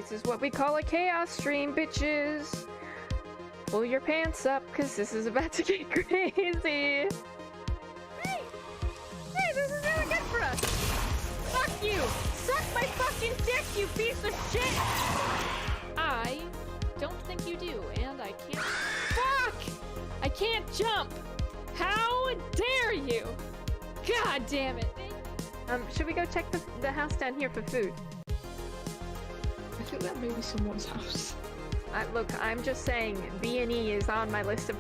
This is what we call a chaos stream, bitches. Pull your pants up, cause this is about to get crazy. Hey! Hey, this is really good for us! Fuck you! Suck my fucking dick, you piece of shit! I don't think you do, and I can't— Fuck! I can't jump! How dare you! God damn it! Should we go check the house down here for food? I think that may be someone's house. Look, I'm just saying, B&E is on my list of—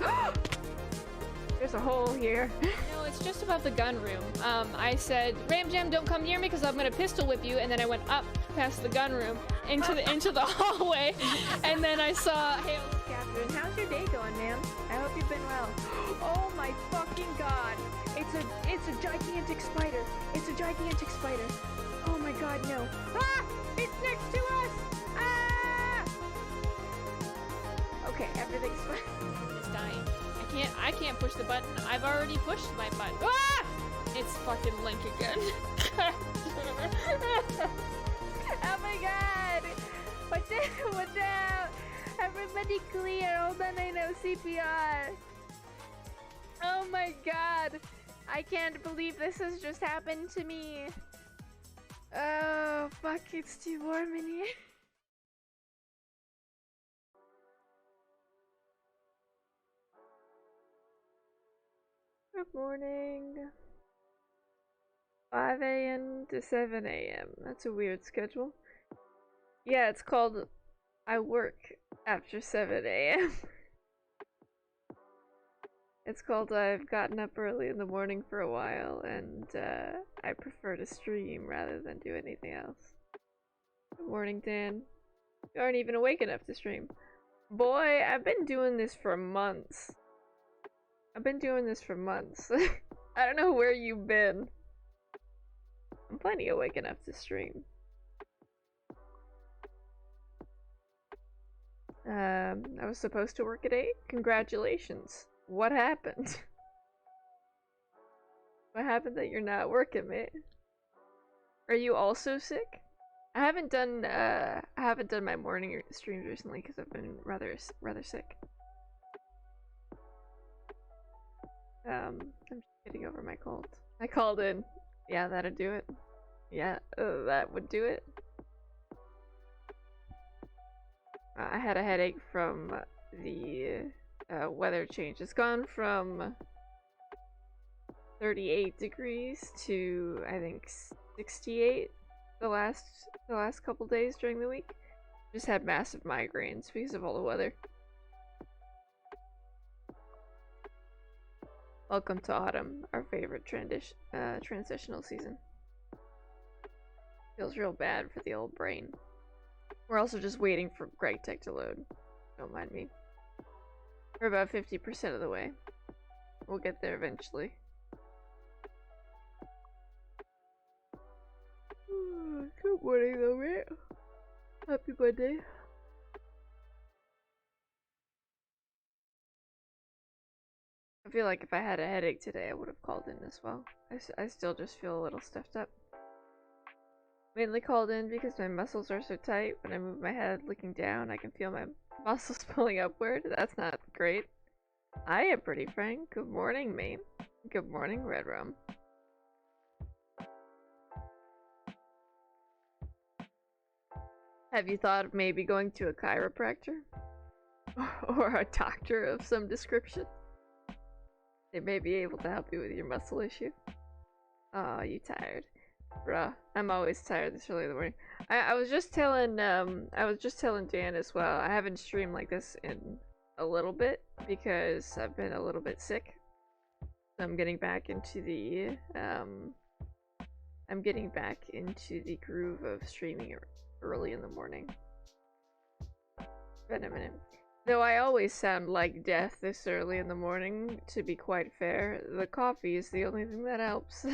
There's a hole here. No, it's just above the gun room. I said, Ram Jam, don't come near me because I'm gonna pistol whip you, and then I went up past the gun room into the hallway, and then I saw— Hey, Catherine, how's your day going, ma'am? I hope you've been well. Oh my fucking god! It's a gigantic spider! It's a gigantic spider! Oh my god, no! Ah! It's next to us! Ah! Okay, everything's fine. It's dying. I can't push the button. I've already pushed my button. Ah! It's fucking Link again. Oh my god! Watch out! Watch out! Everybody clear! Hold on, I know CPR. Oh my god! I can't believe this has just happened to me. Oh fuck! It's too warm in here. Good morning. 5 a.m. to 7 a.m. That's a weird schedule. Yeah, it's called I work after 7 a.m. It's called I've gotten up early in the morning for a while and I prefer to stream rather than do anything else. Good morning, Dan. You aren't even awake enough to stream. Boy, I've been doing this for months. I don't know where you've been. I'm plenty awake enough to stream. I was supposed to work at 8? Congratulations. What happened? What happened that you're not working, mate? Are you also sick? I haven't done my morning streams recently because I've been rather sick. I'm just getting over my cold. I called in. Yeah, that'd do it. Yeah, that would do it. I had a headache from the weather change. It's gone from 38 degrees to I think 68 the last couple days during the week. Just had massive migraines because of all the weather. Welcome to autumn, our favorite transitional season. Feels real bad for the old brain. We're also just waiting for Greg Tech to load. Don't mind me. We're about 50% of the way. We'll get there eventually. Good morning though, mate. Happy Monday. I feel like if I had a headache today, I would have called in as well. I still just feel a little stuffed up. Mainly called in because my muscles are so tight. When I move my head looking down, I can feel my muscles pulling upward. That's not great. Hiya, pretty Frank. Good morning, mate. Good morning, Red Rum. Have you thought of maybe going to a chiropractor? Or a doctor of some description? They may be able to help you with your muscle issue. Oh, you tired. Bruh, I'm always tired this early in the morning. I was just telling Dan as well. I haven't streamed like this in a little bit because I've been a little bit sick. So I'm getting back into the groove of streaming early in the morning. Been a minute. Though I always sound like death this early in the morning, to be quite fair. The coffee is the only thing that helps.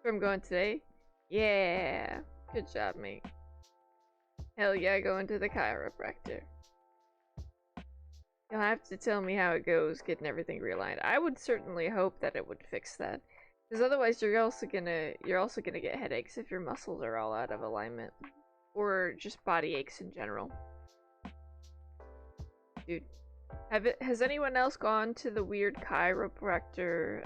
Where I'm going today? Yeah! Good job, mate. Hell yeah, going to the chiropractor. You'll have to tell me how it goes, getting everything realigned. I would certainly hope that it would fix that. Because otherwise you're also gonna get headaches if your muscles are all out of alignment. or just body aches in general. Dude, has anyone else gone to the weird chiropractor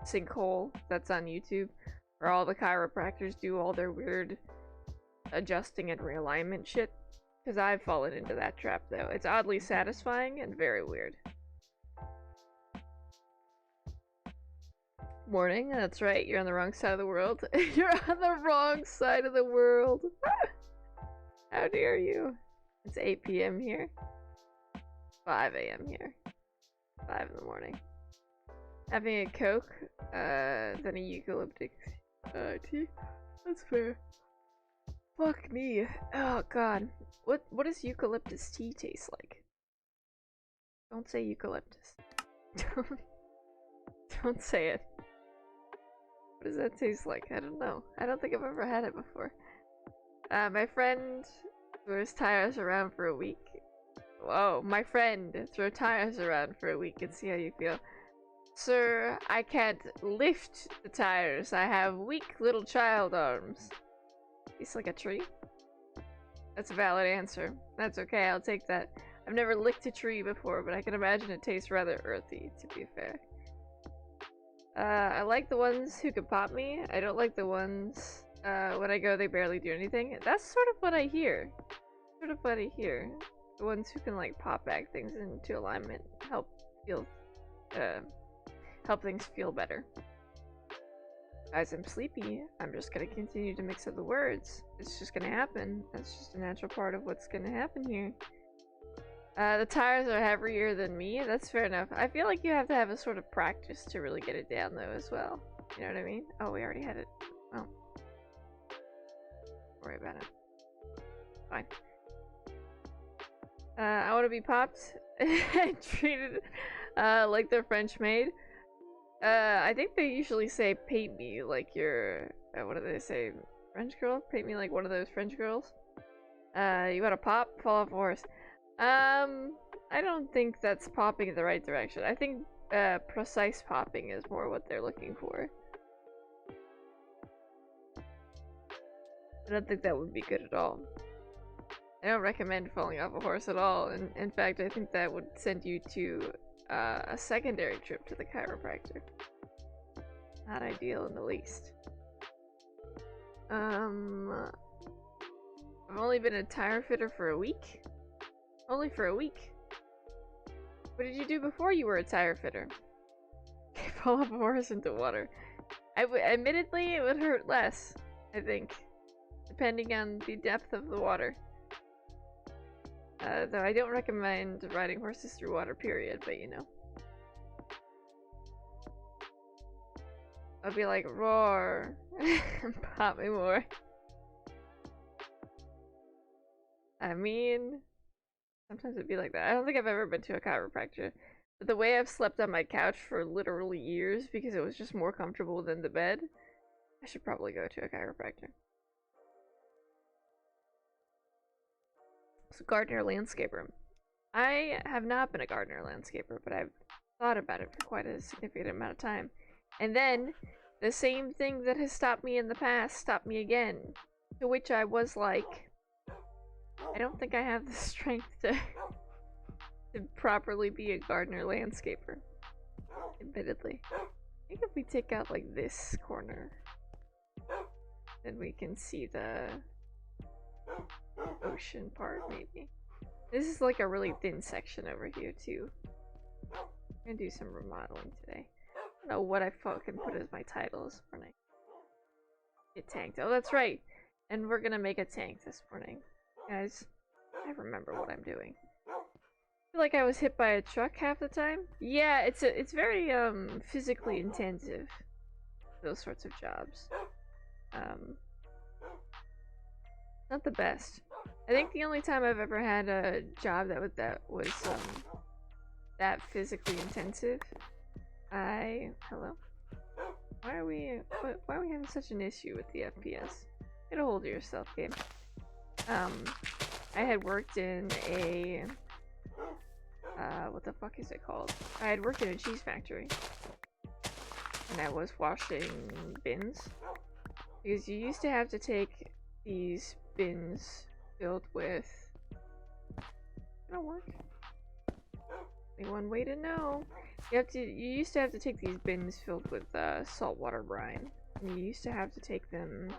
sinkhole that's on YouTube, where all the chiropractors do all their weird adjusting and realignment shit? Because I've fallen into that trap, though. It's oddly satisfying and very weird. Morning, that's right, you're on the wrong side of the world. You're on the wrong side of the world. How dare you? It's 8 p.m. here. 5 a.m. here. 5 in the morning. Having a Coke, then a eucalyptic tea. That's fair. Fuck me. Oh god. What does eucalyptus tea taste like? Don't say eucalyptus. Don't say it. What does that taste like? I don't know. I don't think I've ever had it before. My friend throws tires around for a week. Whoa, my friend, throw tires around for a week and see how you feel. Sir, I can't lift the tires. I have weak little child arms. Tastes like a tree? That's a valid answer. That's okay, I'll take that. I've never licked a tree before, but I can imagine it tastes rather earthy, to be fair. I like the ones who can pop me. I don't like the ones, when I go they barely do anything. That's sort of what I hear. Sort of what I hear. The ones who can, like, pop back things into alignment, help things feel better. Guys, I'm sleepy. I'm just gonna continue to mix up the words. It's just gonna happen. That's just a natural part of what's gonna happen here. The tires are heavier than me. That's fair enough. I feel like you have to have a sort of practice to really get it down, though, as well. You know what I mean? Oh, we already had it. Oh. Don't worry about it. Fine. I want to be popped and treated like they're French made. I think they usually say paint me like you're, what do they say? French girl? Paint me like one of those French girls. You want to pop? Fall off a horse. I don't think that's popping in the right direction. I think precise popping is more what they're looking for. I don't think that would be good at all. I don't recommend falling off a horse at all. In fact, I think that would send you to a secondary trip to the chiropractor. Not ideal in the least. I've only been a tire fitter for a week. Only for a week. What did you do before you were a tire fitter? Fall off a horse into water. Admittedly, it would hurt less, I think. Depending on the depth of the water. Though I don't recommend riding horses through water, period, but you know. I'll be like, roar! Pop me more. I mean, sometimes it'd be like that. I don't think I've ever been to a chiropractor. But the way I've slept on my couch for literally years because it was just more comfortable than the bed, I should probably go to a chiropractor. So, gardener landscaper. I have not been a gardener landscaper, but I've thought about it for quite a significant amount of time. And then, the same thing that has stopped me in the past stopped me again. To which I was like, I don't think I have the strength to properly be a gardener landscaper. Admittedly. I think if we take out like this corner, then we can see the ocean part, maybe. This is like a really thin section over here too. I'm gonna do some remodeling today. I don't know what I fucking put as my title this morning. Get tanked. Oh, that's right. And we're gonna make a tank this morning. Guys, I remember what I'm doing. I feel like I was hit by a truck half the time. Yeah, it's very physically intensive. Those sorts of jobs. Not the best. I think the only time I've ever had a job that was that physically intensive. Hello? Why are we having such an issue with the FPS? Get a hold of yourself, game. I had worked in a what the fuck is it called? I had worked in a cheese factory. And I was washing bins. Because you used to have to take these bins filled with... It'll work. Only one way to know. You used to have to take these bins filled with saltwater brine. And you used to have to take them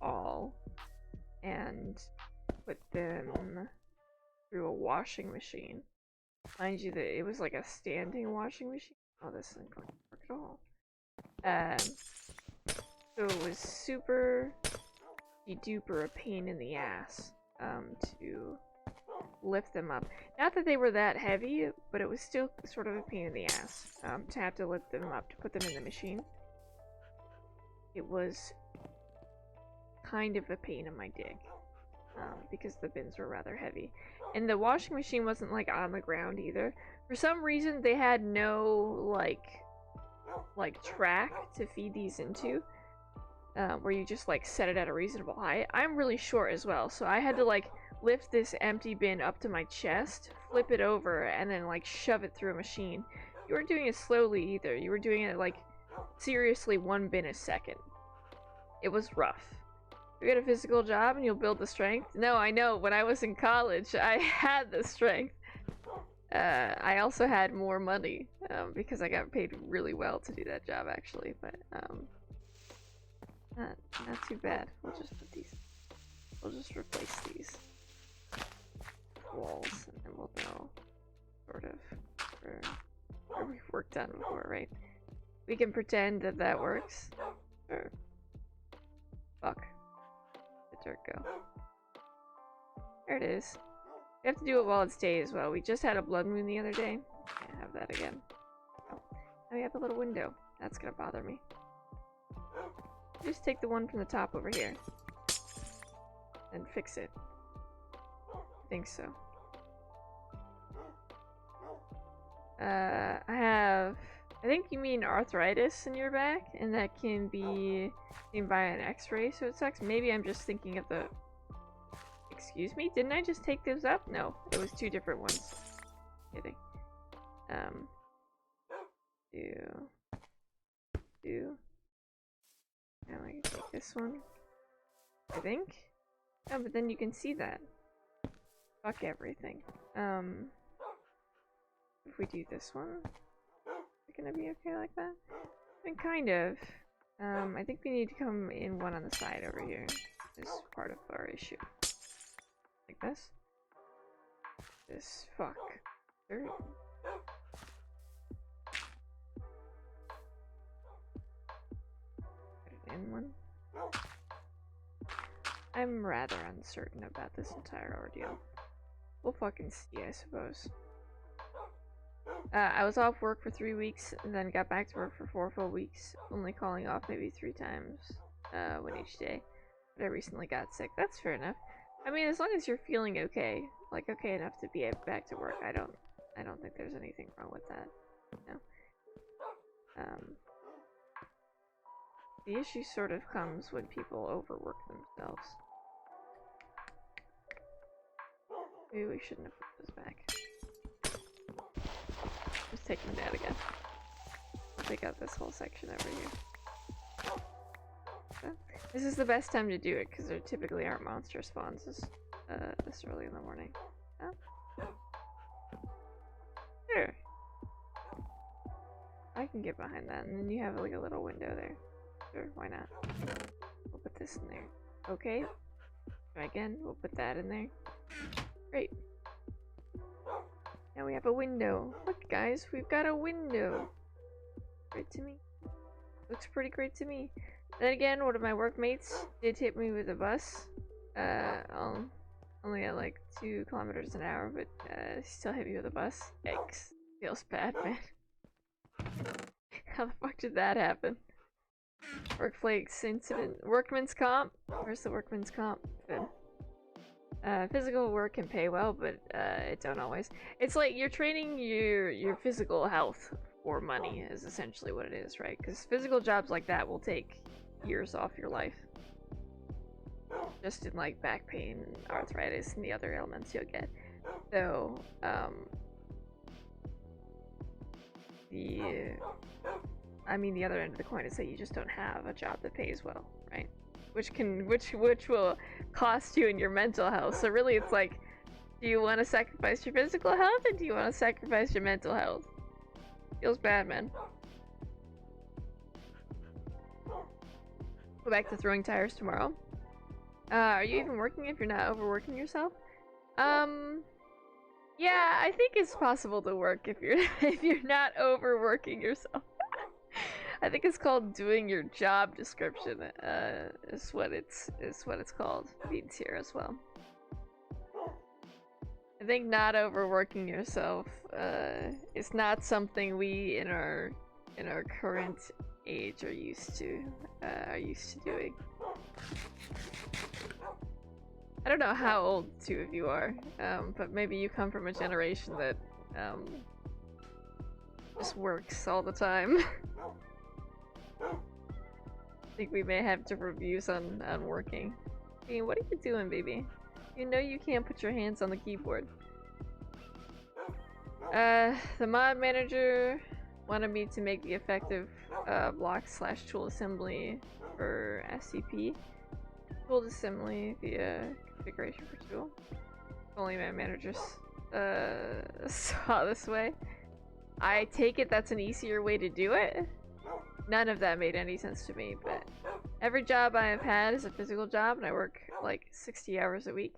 all and put them through a washing machine. Mind you that it was like a standing washing machine. Oh, this isn't going to work at all. So it was super duper a pain in the ass to lift them up. Not that they were that heavy, but it was still sort of a pain in the ass to have to lift them up, to put them in the machine. It was kind of a pain in my dick because the bins were rather heavy. And the washing machine wasn't like on the ground either. For some reason they had no like track to feed these into. Where you just like set it at a reasonable height. I'm really short as well, so I had to like lift this empty bin up to my chest, flip it over, and then like shove it through a machine. You weren't doing it slowly either. You were doing it like seriously 1 bin a second. It was rough. You get a physical job and you'll build the strength. No, I know. When I was in college, I had the strength. I also had more money because I got paid really well to do that job, actually. But not too bad. We'll just put these. We'll just replace these walls, and then we'll know sort of where we've worked on before, right? We can pretend that that works. Or fuck. The dirt go. There it is. We have to do it while it's day as well. We just had a blood moon the other day. Can't have that again. Oh, now we have a little window. That's gonna bother me. Just take the one from the top over here and fix it. I think so. I think you mean arthritis in your back, and that can be seen by an x-ray, so it sucks. Maybe I'm just thinking of the... Excuse me? Didn't I just take those up? No, it was 2 different ones. Kidding. Do. Now I can take this one. I think? Oh, but then you can see that. Fuck everything. If we do this one, is it gonna be okay like that? And kind of. I think we need to come in one on the side over here. This is part of our issue. Like this. This fuck. Dirt. Put it in one. I'm rather uncertain about this entire ordeal. We'll fucking see, I suppose. I was off work for 3 weeks, and then got back to work for 4 full weeks, only calling off maybe 3 times one each day. But I recently got sick. That's fair enough. I mean, as long as you're feeling okay, like okay enough to be back to work, I don't think there's anything wrong with that. No. The issue sort of comes when people overwork themselves. Maybe we shouldn't have put this back. Just take them down again. Take out this whole section over here. So, this is the best time to do it because there typically aren't monster spawns this early in the morning. Oh. There. I can get behind that, and then you have like a little window there. Sure, why not? We'll put this in there. Okay. Try again. We'll put that in there. Great. Now we have a window. Look, guys, we've got a window. Great to me. Looks pretty great to me. Then again, one of my workmates did hit me with a bus. Only at like 2 kilometers an hour, but still hit me with a bus. Yikes. Feels bad, man. How the fuck did that happen? Workplace incident. Workman's comp? Where's the workman's comp? Good. Physical work can pay well, but it don't always. It's like you're training your physical health for money is essentially what it is, right? Because physical jobs like that will take years off your life. Just in like back pain, arthritis, and the other ailments you'll get. So, I mean, the other end of the coin is that you just don't have a job that pays well, right? which will cost you in your mental health. So really, it's like, do you want to sacrifice your physical health, or do you want to sacrifice your mental health? Feels bad, man. Go back to throwing tires tomorrow. Are you even working if you're not overworking yourself? Yeah, I think it's possible to work if you're if you're not overworking yourself. I think it's called doing your job description. Is what it's called. Beats here as well. I think not overworking yourself is not something we in our current age are used to doing. I don't know how old two of you are, but maybe you come from a generation that just works all the time. I think we may have different views on working. Hey, what are you doing, baby? You know you can't put your hands on the keyboard. The mod manager wanted me to make the effective block/tool assembly for SCP. Tool assembly via configuration for tool. Only my managers saw this way. I take it that's an easier way to do it. None of that made any sense to me, but every job I have had is a physical job, and I work like 60 hours a week.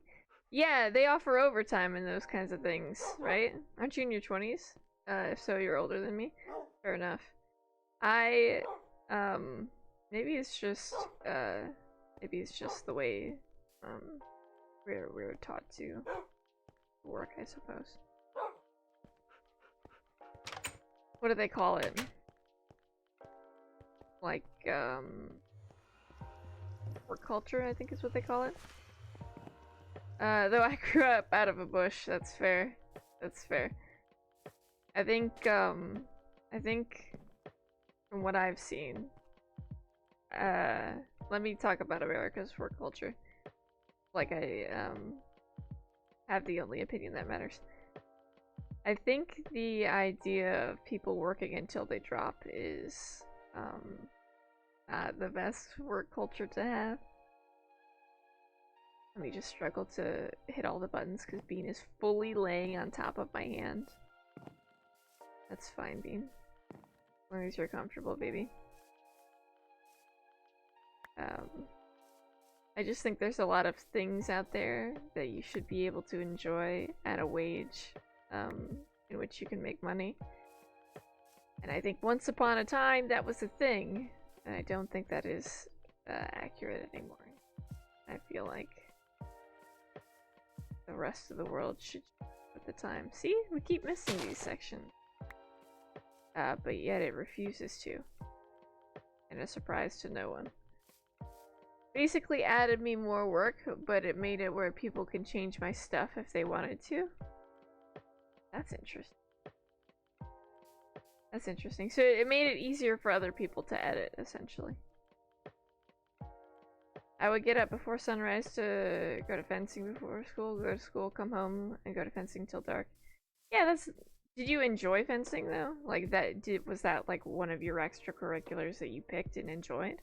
Yeah, they offer overtime and those kinds of things, right? Aren't you in your 20s? If so, you're older than me. Fair enough. Maybe it's just the way we're taught to work, I suppose. What do they call it? Like, work culture, I think is what they call it. Though I grew up out of a bush, that's fair. That's fair. I think from what I've seen, let me talk about America's work culture. Like I, have the only opinion that matters. I think the idea of people working until they drop is, the best work culture to have. Let me just struggle to hit all the buttons because Bean is fully laying on top of my hand. That's fine, Bean. As long as you're comfortable, baby. I just think there's a lot of things out there that you should be able to enjoy at a wage, in which you can make money. And I think once upon a time that was a thing, and I don't think that is accurate anymore. I feel like the rest of the world should at the time. See? We keep missing these sections. But yet it refuses to. And a surprise to no one. Basically added me more work, but it made it where people can change my stuff if they wanted to. That's interesting. That's interesting. So it made it easier for other people to edit, essentially. I would get up before sunrise to go to fencing before school, go to school, come home, and go to fencing till dark. Yeah, that's... Did you enjoy fencing, though? Like, was that, like, one of your extracurriculars that you picked and enjoyed?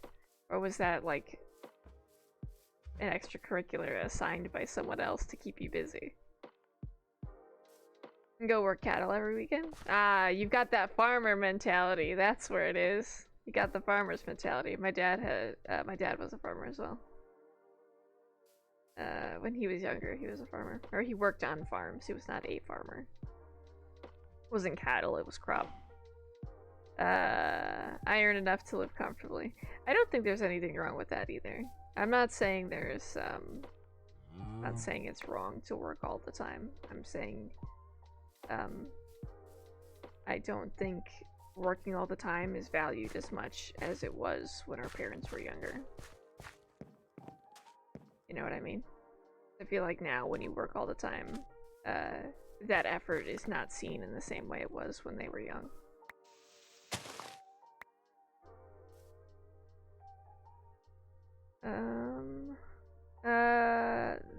Or was that, like, an extracurricular assigned by someone else to keep you busy? And go work cattle every weekend? Ah, you've got that farmer mentality. That's where it is. You got the farmer's mentality. My dad was a farmer as well. When he was younger, he was a farmer. Or he worked on farms. He was not a farmer. It wasn't cattle, it was crop. I earn enough to live comfortably. I don't think there's anything wrong with that either. I'm not saying there's, I'm not saying it's wrong to work all the time. I'm saying, I don't think working all the time is valued as much as it was when our parents were younger. You know what I mean? I feel like now when you work all the time, that effort is not seen in the same way it was when they were young.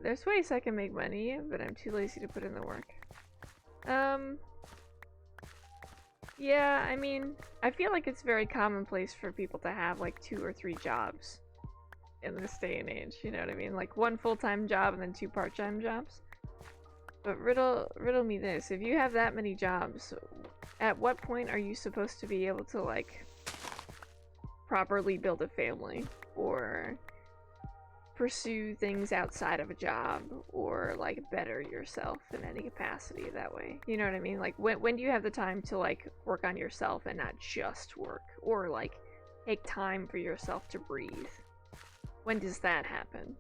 There's ways I can make money, but I'm too lazy to put in the work. Yeah, I mean, I feel like it's very commonplace for people to have like 2 or 3 jobs. in this day and age, you know what I mean? Like one full-time job and then 2 part-time jobs. But riddle me this, if you have that many jobs, at what point are you supposed to be able to like properly build a family or pursue things outside of a job or like better yourself in any capacity that way? You know what I mean? Like when do you have the time to like work on yourself and not just work, or like take time for yourself to breathe? When does that happen?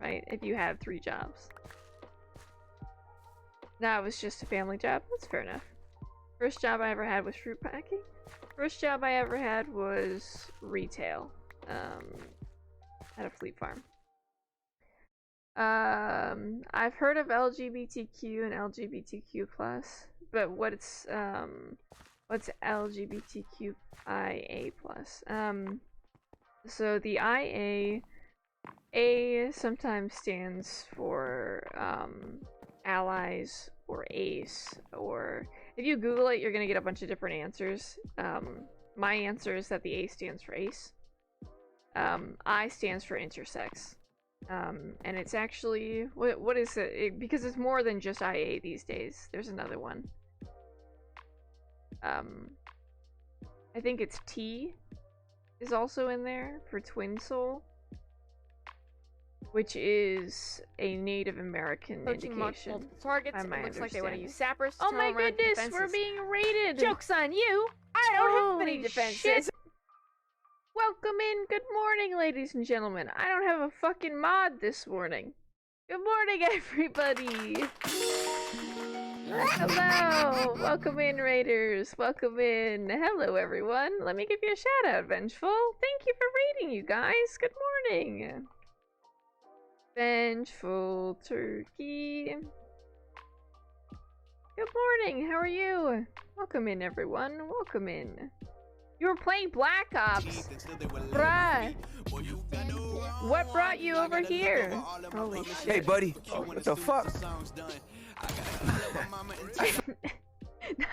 Right? If you have 3 jobs. That was just a family job. That's fair enough. First job I ever had was fruit packing. First job I ever had was retail. At a fleet farm. I've heard of LGBTQ and LGBTQ+, but what's LGBTQIA+? So the IA, A sometimes stands for allies or ace, or if you Google it, you're gonna get a bunch of different answers. My answer is that the A stands for ace. I stands for intersex. And it's actually, what is it? Because it's more than just IA these days. There's another one. I think it's T is also in there for twin soul, which is a Native American indication. Multiple targets. It looks like they want to use sappers. Oh my goodness, we're being raided! Joke's on you! I don't have any Holy defenses! shit. Welcome in, good morning, ladies and gentlemen. I don't have a fucking mod this morning. Good morning, everybody! Hello! Welcome in, raiders. Welcome in. Hello, everyone. Let me give you a shout out, Vengeful. Thank you for raiding, you guys. Good morning. Vengeful Turkey. Good morning, how are you? Welcome in, everyone. Welcome in. You were playing Black Ops. Bruh. What brought you over here? Holy shit. Hey, buddy. What the fuck?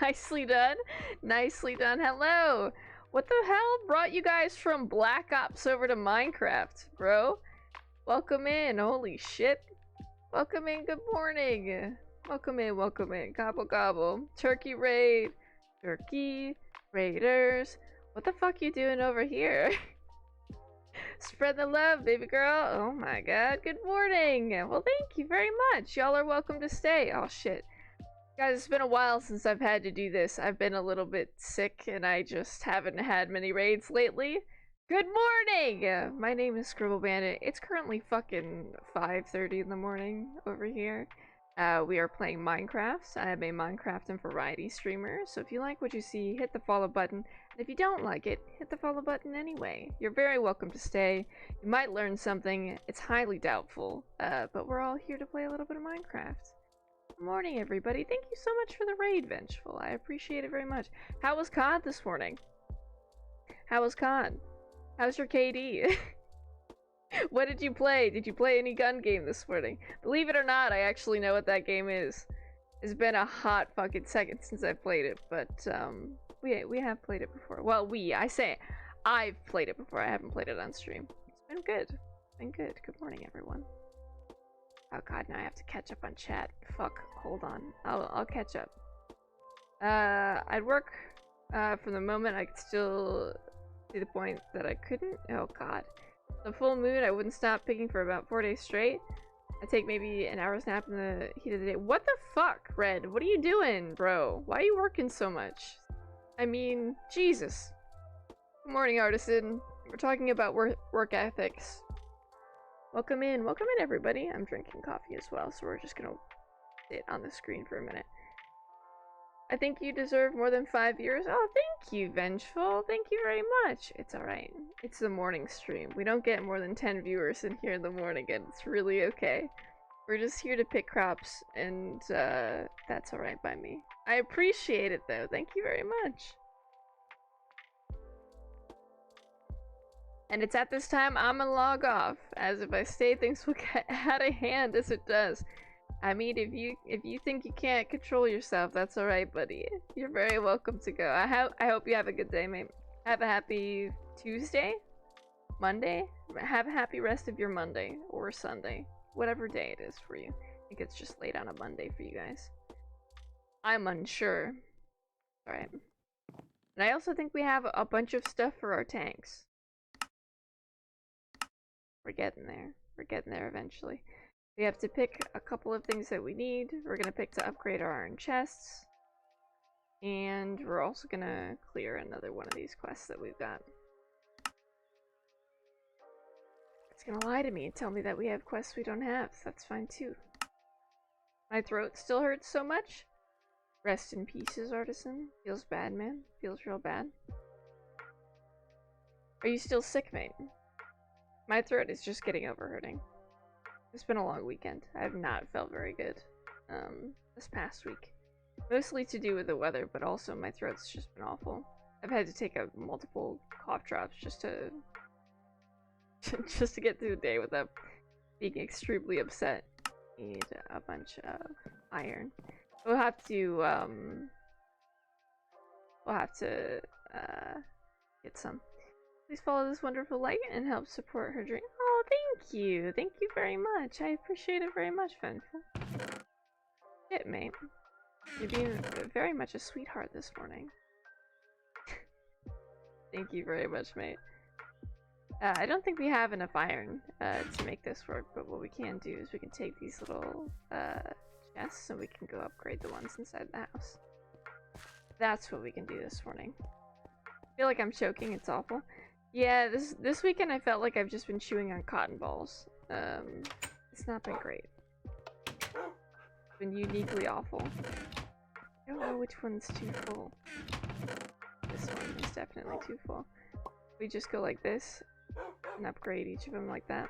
Nicely done. Nicely done. Hello. What the hell brought you guys from Black Ops over to Minecraft, bro? Welcome in. Holy shit. Welcome in. Good morning. Welcome in. Welcome in. Gobble gobble. Turkey raid. Turkey raiders. What the fuck you doing over here? Spread the love, baby girl. Oh my god. Good morning. Well, thank you very much. Y'all are welcome to stay. Oh shit. Guys, it's been a while since I've had to do this. I've been a little bit sick and I just haven't had many raids lately. Good morning! My name is Scribble Bandit. It's currently fucking 5:30 in the morning over here. We are playing Minecraft. I am a Minecraft and variety streamer, so if you like what you see, hit the follow button. And if you don't like it, hit the follow button anyway. You're very welcome to stay. You might learn something. It's highly doubtful, but we're all here to play a little bit of Minecraft. Good morning, everybody. Thank you so much for the raid, Vengeful. I appreciate it very much. How was COD this morning? How was COD? How's your KD? What did you play? Did you play any gun game this morning? Believe it or not, I actually know what that game is. It's been a hot fucking second since I played it, but we have played it before. Well, I've played it before. I haven't played it on stream. It's been good. It's been good. Good morning, everyone. Oh god, now I have to catch up on chat. Fuck. Hold on. I'll catch up. I'd work from the moment I could still see the point that I couldn't. Oh god. The full moon, I wouldn't stop picking for about 4 days straight. I take maybe an hour's nap in the heat of the day. What the fuck, Red? What are you doing, bro? Why are you working so much? I mean, Jesus. Good morning, Artisan. We're talking about work ethics. Welcome in, everybody. I'm drinking coffee as well, so we're just gonna sit on the screen for a minute. I think you deserve more than 5 years. Oh, thank you, Vengeful. Thank you very much. It's alright. It's the morning stream. We don't get more than 10 viewers in here in the morning, and it's really okay. We're just here to pick crops, and that's alright by me. I appreciate it, though. Thank you very much. And it's at this time I'm gonna log off, as if I stay, things will get out of hand as it does. I mean, if you think you can't control yourself, that's alright, buddy. You're very welcome to go. I hope you have a good day, mate. Have a happy Tuesday? Monday? Have a happy rest of your Monday or Sunday. Whatever day it is for you. I think it's just late on a Monday for you guys. I'm unsure. Alright. And I also think we have a bunch of stuff for our tanks. We're getting there. We're getting there eventually. We have to pick a couple of things that we need. We're gonna pick to upgrade our iron chests. And we're also gonna clear another one of these quests that we've got. It's gonna lie to me and tell me that we have quests we don't have. That's fine too. My throat still hurts so much. Rest in pieces, artisan. Feels bad, man. Feels real bad. Are you still sick, mate? My throat is just getting over hurting. It's been a long weekend. I have not felt very good this past week. Mostly to do with the weather, but also my throat's just been awful. I've had to take multiple cough drops just to get through the day without being extremely upset. Need a bunch of iron. We'll have to get some. Please follow this wonderful light and help support her dream. Oh, thank you. Thank you very much. I appreciate it very much, Fenful. Shit, mate. You're being very much a sweetheart this morning. Thank you very much, mate. I don't think we have enough iron to make this work, but what we can do is we can take these little chests and we can go upgrade the ones inside the house. That's what we can do this morning. I feel like I'm choking. It's awful. Yeah, this weekend I felt like I've just been chewing on cotton balls. It's not been great. It's been uniquely awful. I don't know which one's too full. This one is definitely too full. We just go like this and upgrade each of them like that.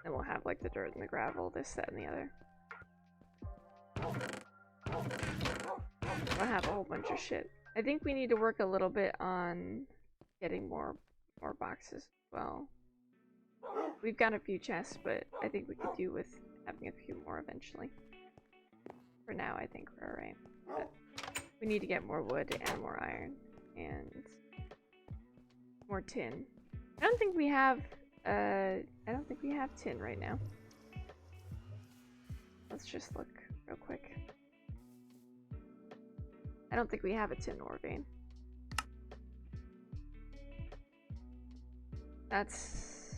Then we'll have like the dirt and the gravel, this, that, and the other. We'll have a whole bunch of shit. I think we need to work a little bit on getting more boxes as well. We've got a few chests, but I think we could do with having a few more eventually. For now, I think we're alright. But we need to get more wood and more iron and more tin. I don't think we have tin right now. Let's just look real quick. I don't think we have a tin ore vein. That's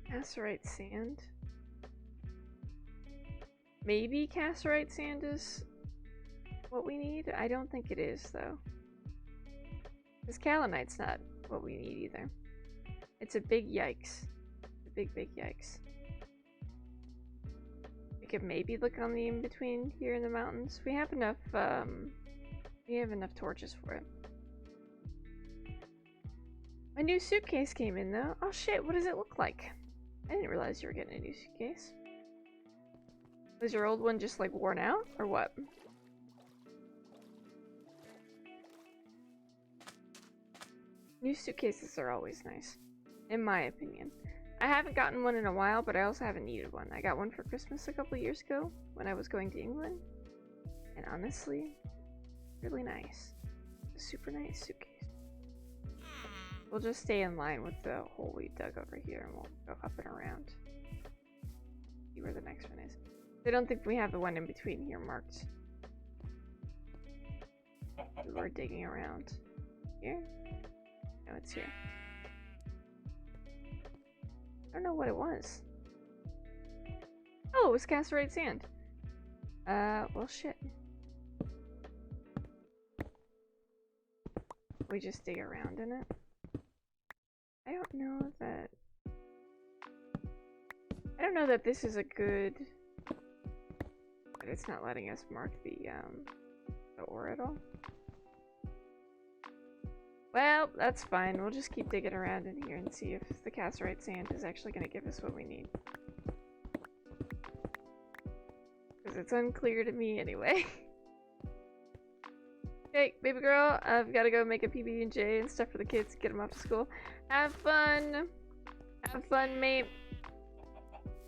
cassiterite sand. Maybe cassiterite sand is what we need? I don't think it is, though. Because kaolinite's not what we need either. It's a big yikes. A big, big yikes. We could maybe look on the in-between here in the mountains. We have enough torches for it. My new suitcase came in, though. Oh shit, what does it look like? I didn't realize you were getting a new suitcase. Was your old one just, like, worn out, or what? New suitcases are always nice, in my opinion. I haven't gotten one in a while, but I also haven't needed one. I got one for Christmas a couple years ago, when I was going to England. And honestly, really nice. A super nice suitcase. We'll just stay in line with the hole we dug over here, and we'll go up and around. See where the next one is. I don't think we have the one in between here marked. We were digging around. Here? No, it's here. I don't know what it was. Oh, it was cassiterite sand. Well, shit. We just dig around in it. I don't know that this is a good... But it's not letting us mark the ore at all. Well, that's fine. We'll just keep digging around in here and see if the cassiterite sand is actually going to give us what we need. Because it's unclear to me anyway. Okay, baby girl, I've got to go make a PB&J and stuff for the kids to get them off to school. Have fun! Have fun, mate.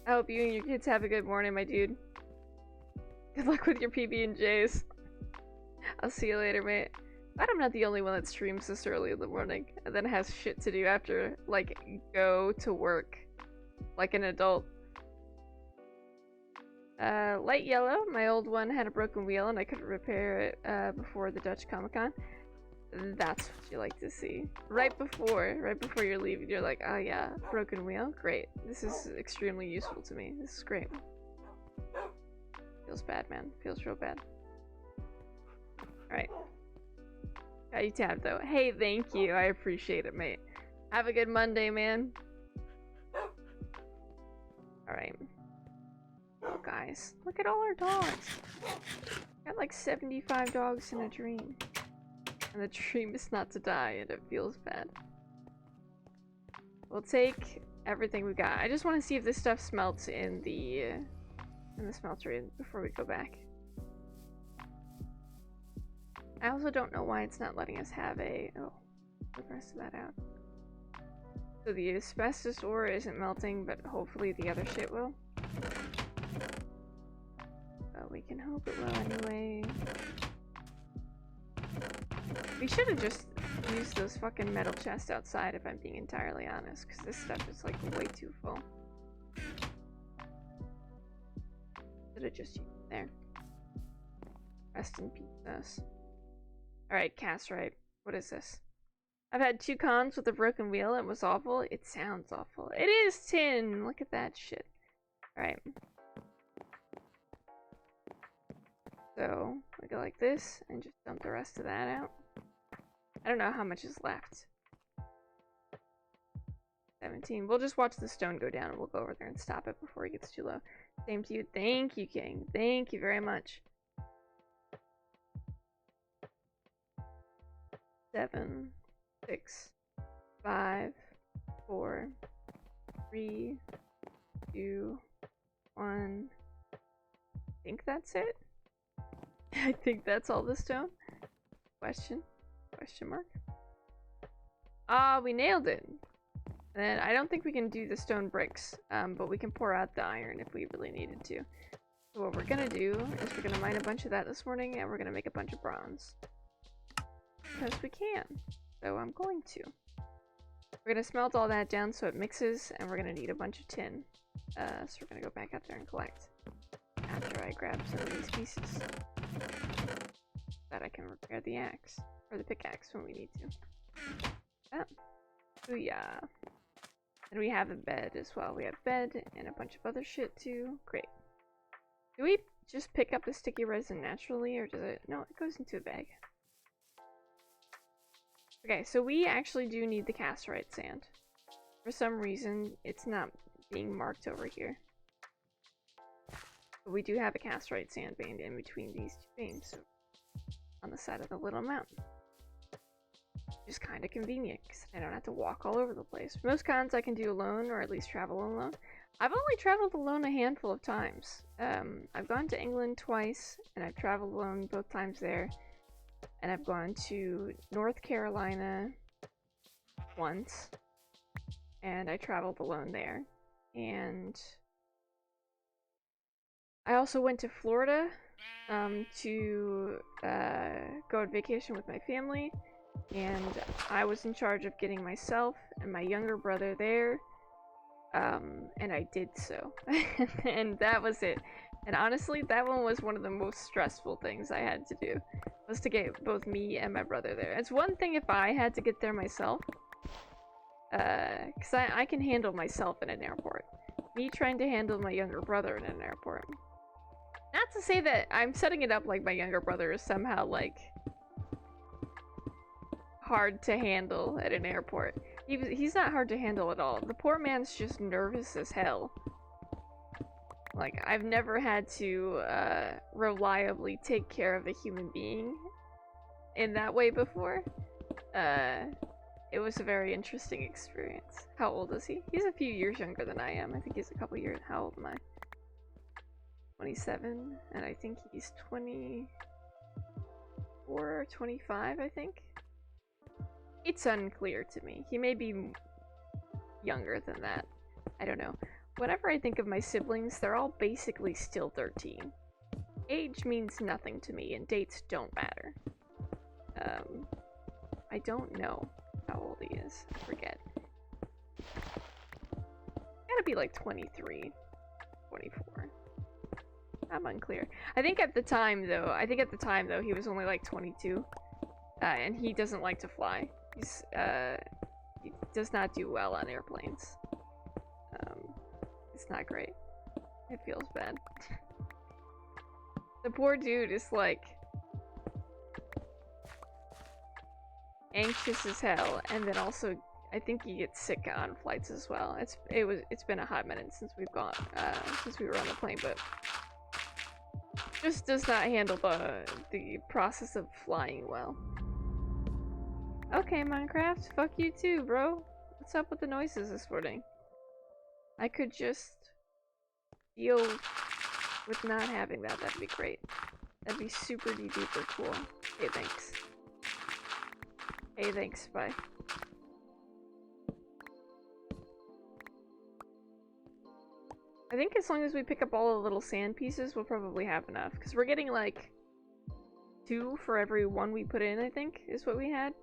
I hope you and your kids have a good morning, my dude. Good luck with your PB&Js. I'll see you later, mate. Glad I'm not the only one that streams this early in the morning and then has shit to do after, like, go to work like an adult. Light yellow. My old one had a broken wheel and I couldn't repair it before the Dutch Comic-Con. That's what you like to see. Right before you're leaving, you're like, oh yeah, broken wheel? Great. This is extremely useful to me. This is great. Feels bad, man. Feels real bad. Alright. Got you tabbed, though. Hey, thank you. I appreciate it, mate. Have a good Monday, man. Alright. Oh, guys. Look at all our dogs. Got like 75 dogs in a dream. And the dream is not to die, and it feels bad. We'll take everything we got. I just want to see if this stuff smelts in the smeltery before we go back. I also don't know why it's not letting us have a... Oh, take the rest of that out. So the asbestos ore isn't melting, but hopefully the other shit will. But we can hope it will anyway. We should have just used those fucking metal chests outside if I'm being entirely honest, because this stuff is like way too full. Should have just used it there. Rest in peace. Alright, cast right. What is this? I've had 2 cons with a broken wheel. It was awful. It sounds awful. It is tin! Look at that shit. Alright. So, we go like this, and just dump the rest of that out. I don't know how much is left. 17. We'll just watch the stone go down, and we'll go over there and stop it before it gets too low. Same to you. Thank you, King. Thank you very much. 7, 6, 5, 4, 3, 2, 1. I think that's it. I think that's all the stone. Question mark. Ah, we nailed it. And I don't think we can do the stone bricks, but we can pour out the iron if we really needed to. So what we're gonna do is we're gonna mine a bunch of that this morning, and we're gonna make a bunch of bronze. Because we can. So I'm going to. We're gonna smelt all that down so it mixes, and we're gonna need a bunch of tin. So we're gonna go back out there and collect. After I grab some of these pieces. That I can repair the axe. Or the pickaxe when we need to. Oh. Booyah. And we have a bed as well. We have bed and a bunch of other shit too. Great. Do we just pick up the sticky resin naturally, or does it? No, it goes into a bag. Okay, so we actually do need the casterite sand. For some reason, it's not being marked over here. But we do have a casterite sand vein in between these 2 veins, so on the side of the little mountain. Just kind of convenient, because I don't have to walk all over the place. Most cons I can do alone, or at least travel alone. I've only traveled alone a handful of times. I've gone to England twice, and I've traveled alone both times there. And I've gone to North Carolina once, and I traveled alone there. And I also went to Florida to go on vacation with my family, and I was in charge of getting myself and my younger brother there, and I did so. And that was it. And honestly, that one was one of the most stressful things I had to do, was to get both me and my brother there. It's one thing if I had to get there myself, because I can handle myself in an airport. Me trying to handle my younger brother in an airport. Not to say that I'm setting it up like my younger brother is somehow, like, hard to handle at an airport. He's not hard to handle at all. The poor man's just nervous as hell. Like, I've never had to reliably take care of a human being in that way before. It was a very interesting experience. How old is he? He's a few years younger than I am. I think he's a couple years. How old am I? 27, and I think he's 24 or 25, I think. It's unclear to me. He may be younger than that. I don't know. Whenever I think of my siblings, they're all basically still 13. Age means nothing to me, and dates don't matter. I don't know how old he is. I forget. Gotta be like 23, 24. I'm unclear. I think at the time though, he was only like 22. And he doesn't like to fly. He does not do well on airplanes. It's not great. It feels bad. The poor dude is like anxious as hell, and then also I think he gets sick on flights as well. It's been a hot minute since we were on the plane, but just does not handle the process of flying well. Okay, Minecraft, fuck you too, bro. What's up with the noises this morning? I could just deal with not having that. That'd be great. That'd be super duper cool. Hey, thanks. Hey, thanks. Bye. I think as long as we pick up all the little sand pieces, we'll probably have enough. Because we're getting like 2 for every 1 we put in, I think, is what we had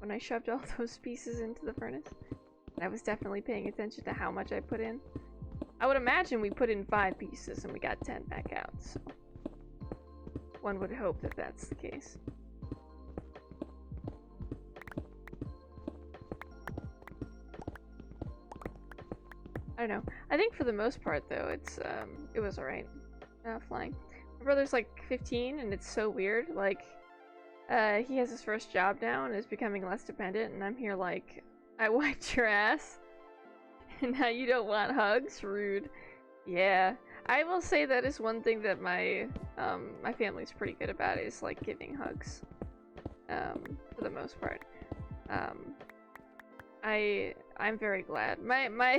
when I shoved all those pieces into the furnace. And I was definitely paying attention to how much I put in. I would imagine we put in 5 pieces and we got 10 back out, so one would hope that that's the case. I don't know. I think for the most part though, it was alright. Flying. My brother's like 15 and it's so weird, like he has his first job now and is becoming less dependent, and I'm here like, I wiped your ass and now you don't want hugs? Rude. Yeah. I will say that is one thing that my my family's pretty good about, is like giving hugs. For the most part. I'm very glad. My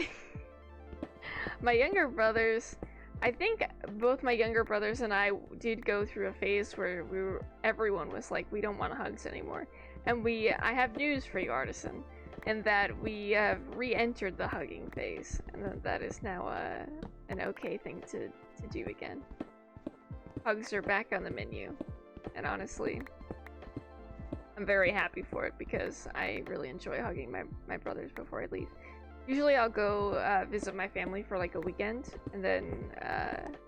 younger brothers, I think both my younger brothers and I did go through a phase where everyone was like, we don't want hugs anymore. And I have news for you, Artisan, and that we have re-entered the hugging phase, and that is now an okay thing to do again. Hugs are back on the menu, and honestly, I'm very happy for it because I really enjoy hugging my brothers before I leave. Usually I'll go visit my family for like a weekend, and then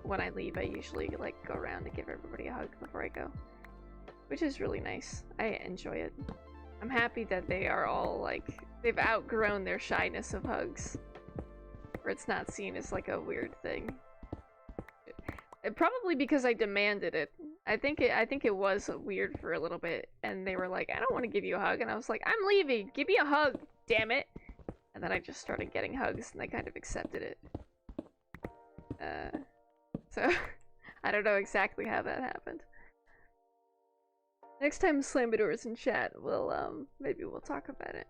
when I leave I usually like go around and give everybody a hug before I go, which is really nice. I enjoy it. I'm happy that they are all like, they've outgrown their shyness of hugs, where it's not seen as like a weird thing. Probably because I demanded it. I think it was weird for a little bit, and they were like, I don't want to give you a hug, and I was like, I'm leaving, give me a hug, damn it. And then I just started getting hugs, and they kind of accepted it. So I don't know exactly how that happened. Next time Slamador's in chat, maybe we'll talk about it.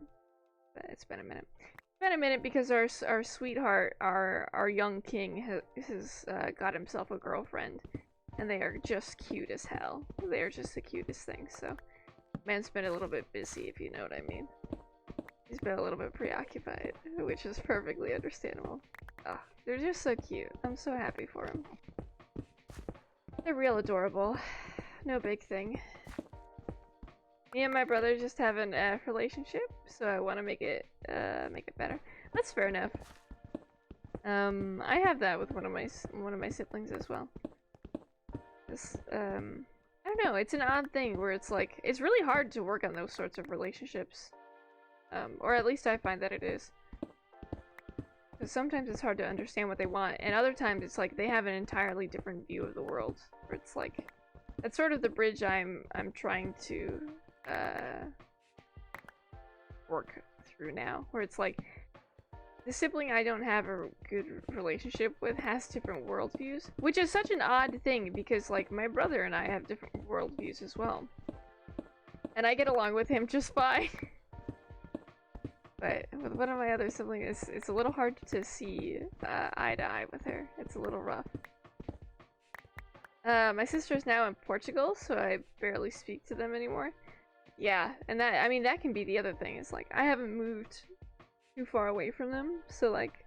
But it's been a minute. It's been a minute because our sweetheart, our young king, has got himself a girlfriend, and they are just cute as hell. They are just the cutest things. So, man's been a little bit busy, if you know what I mean. He's been a little bit preoccupied, which is perfectly understandable. Ah, they're just so cute. I'm so happy for him. They're real adorable. No big thing. Me and my brother just have a relationship, so I want to make it better. That's fair enough. I have that with one of my siblings as well. I don't know. It's an odd thing where it's like, it's really hard to work on those sorts of relationships, or at least I find that it is. Because sometimes it's hard to understand what they want, and other times it's like they have an entirely different view of the world. Where it's like, that's sort of the bridge I'm trying to work through now, where it's like the sibling I don't have a good relationship with has different worldviews, which is such an odd thing because like my brother and I have different worldviews as well, and I get along with him just fine. But with one of my other siblings, it's a little hard to see eye to eye with her. It's a little rough. My sister's now in Portugal, so I barely speak to them anymore. Yeah, and that, I mean, that can be the other thing. It's like, I haven't moved too far away from them, so like,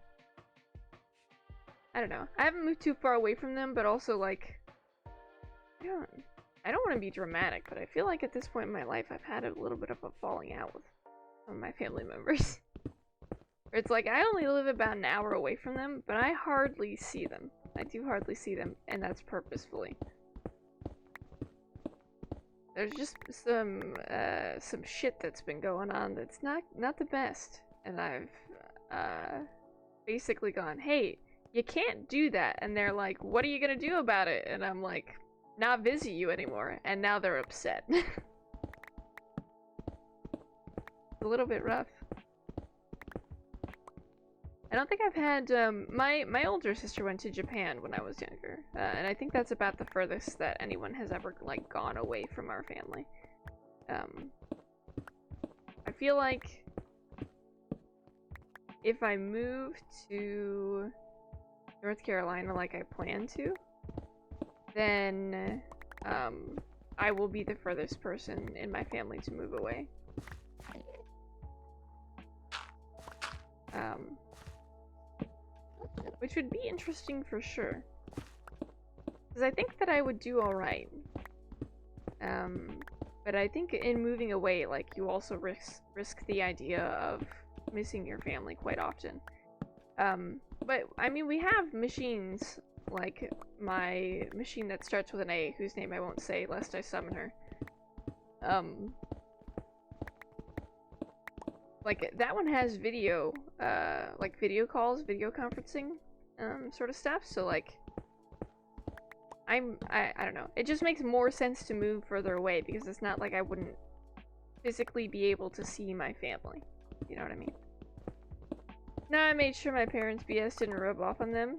I don't know. I haven't moved too far away from them, but also like, I don't want to be dramatic, but I feel like at this point in my life I've had a little bit of a falling out with some of my family members. It's like I only live about an hour away from them, but I hardly see them. I do hardly see them, and that's purposefully. There's just some shit that's been going on that's not the best, and I've basically gone, hey, you can't do that, and they're like, what are you gonna do about it? And I'm like, not visit you anymore, and now they're upset. It's a little bit rough. I don't think I've had, my older sister went to Japan when I was younger, and I think that's about the furthest that anyone has ever, like, gone away from our family. I feel like if I move to North Carolina like I plan to, then, I will be the furthest person in my family to move away. Which would be interesting for sure. Because I think that I would do alright. But I think in moving away, like, you also risk the idea of missing your family quite often. But, I mean, we have machines, like my machine that starts with an A, whose name I won't say lest I summon her. Like, that one has video, like video calls, video conferencing, sort of stuff, so like, I don't know, it just makes more sense to move further away, because it's not like I wouldn't physically be able to see my family, you know what I mean? Now I made sure my parents' BS didn't rub off on them,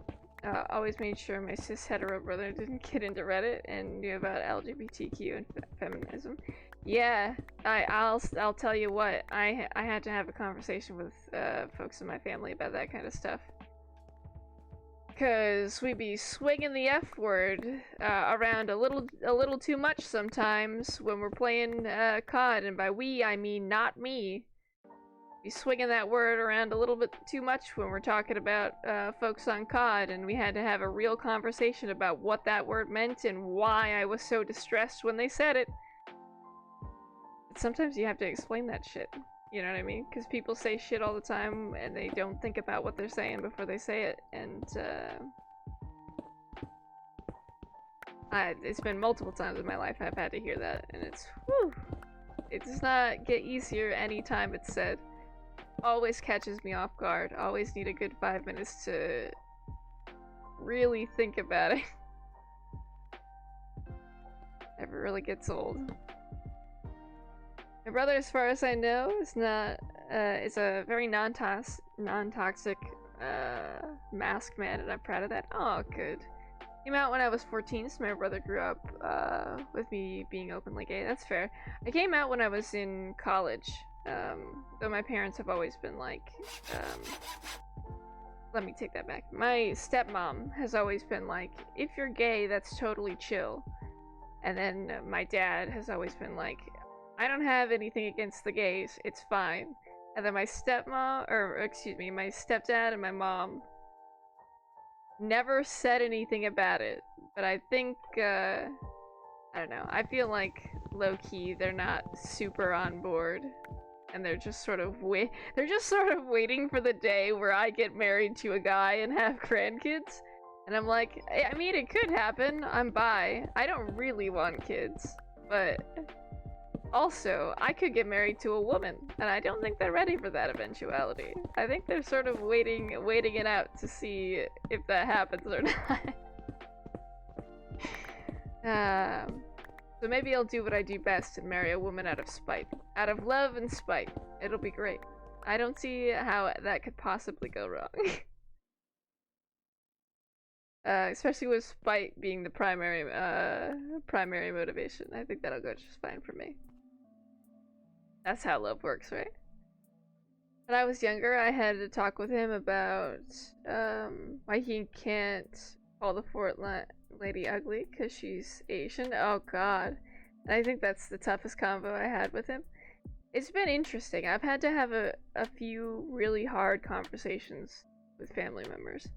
always made sure my cis-hetero brother didn't get into Reddit and knew about LGBTQ and feminism. Yeah, I'll tell you what, I had to have a conversation with folks in my family about that kind of stuff. Cause we be swinging the F word around a little too much sometimes when we're playing COD, and by we I mean not me. Be swinging that word around a little bit too much when we're talking about folks on COD, and we had to have a real conversation about what that word meant and why I was so distressed when they said it. Sometimes you have to explain that shit, you know what I mean? Because people say shit all the time and they don't think about what they're saying before they say it, and it's been multiple times in my life I've had to hear that, and it's, whew, it does not get easier any time it's said. Always catches me off guard, always need a good 5 minutes to really think about it. Never really gets old. My brother, as far as I know, is not, is a very non-toxic, masked man, and I'm proud of that. Oh, good. Came out when I was 14, so my brother grew up, with me being openly gay. That's fair. I came out when I was in college, though my parents have always been like, let me take that back. My stepmom has always been like, if you're gay, that's totally chill. And then my dad has always been like, I don't have anything against the gays, it's fine. And then my stepmom, or excuse me, my stepdad and my mom never said anything about it. But I think, I don't know, I feel like low-key they're not super on board. And they're just sort of waiting for the day where I get married to a guy and have grandkids. And I'm like, I mean, it could happen, I'm bi. I don't really want kids, but also, I could get married to a woman, and I don't think they're ready for that eventuality. I think they're sort of waiting it out to see if that happens or not. So maybe I'll do what I do best and marry a woman out of spite. Out of love and spite. It'll be great. I don't see how that could possibly go wrong. Especially with spite being the primary motivation. I think that'll go just fine for me. That's how love works, right? When I was younger, I had to talk with him about why he can't call the fort lady ugly because she's Asian. Oh god. And I think that's the toughest convo I had with him. It's been interesting. I've had to have a few really hard conversations with family members.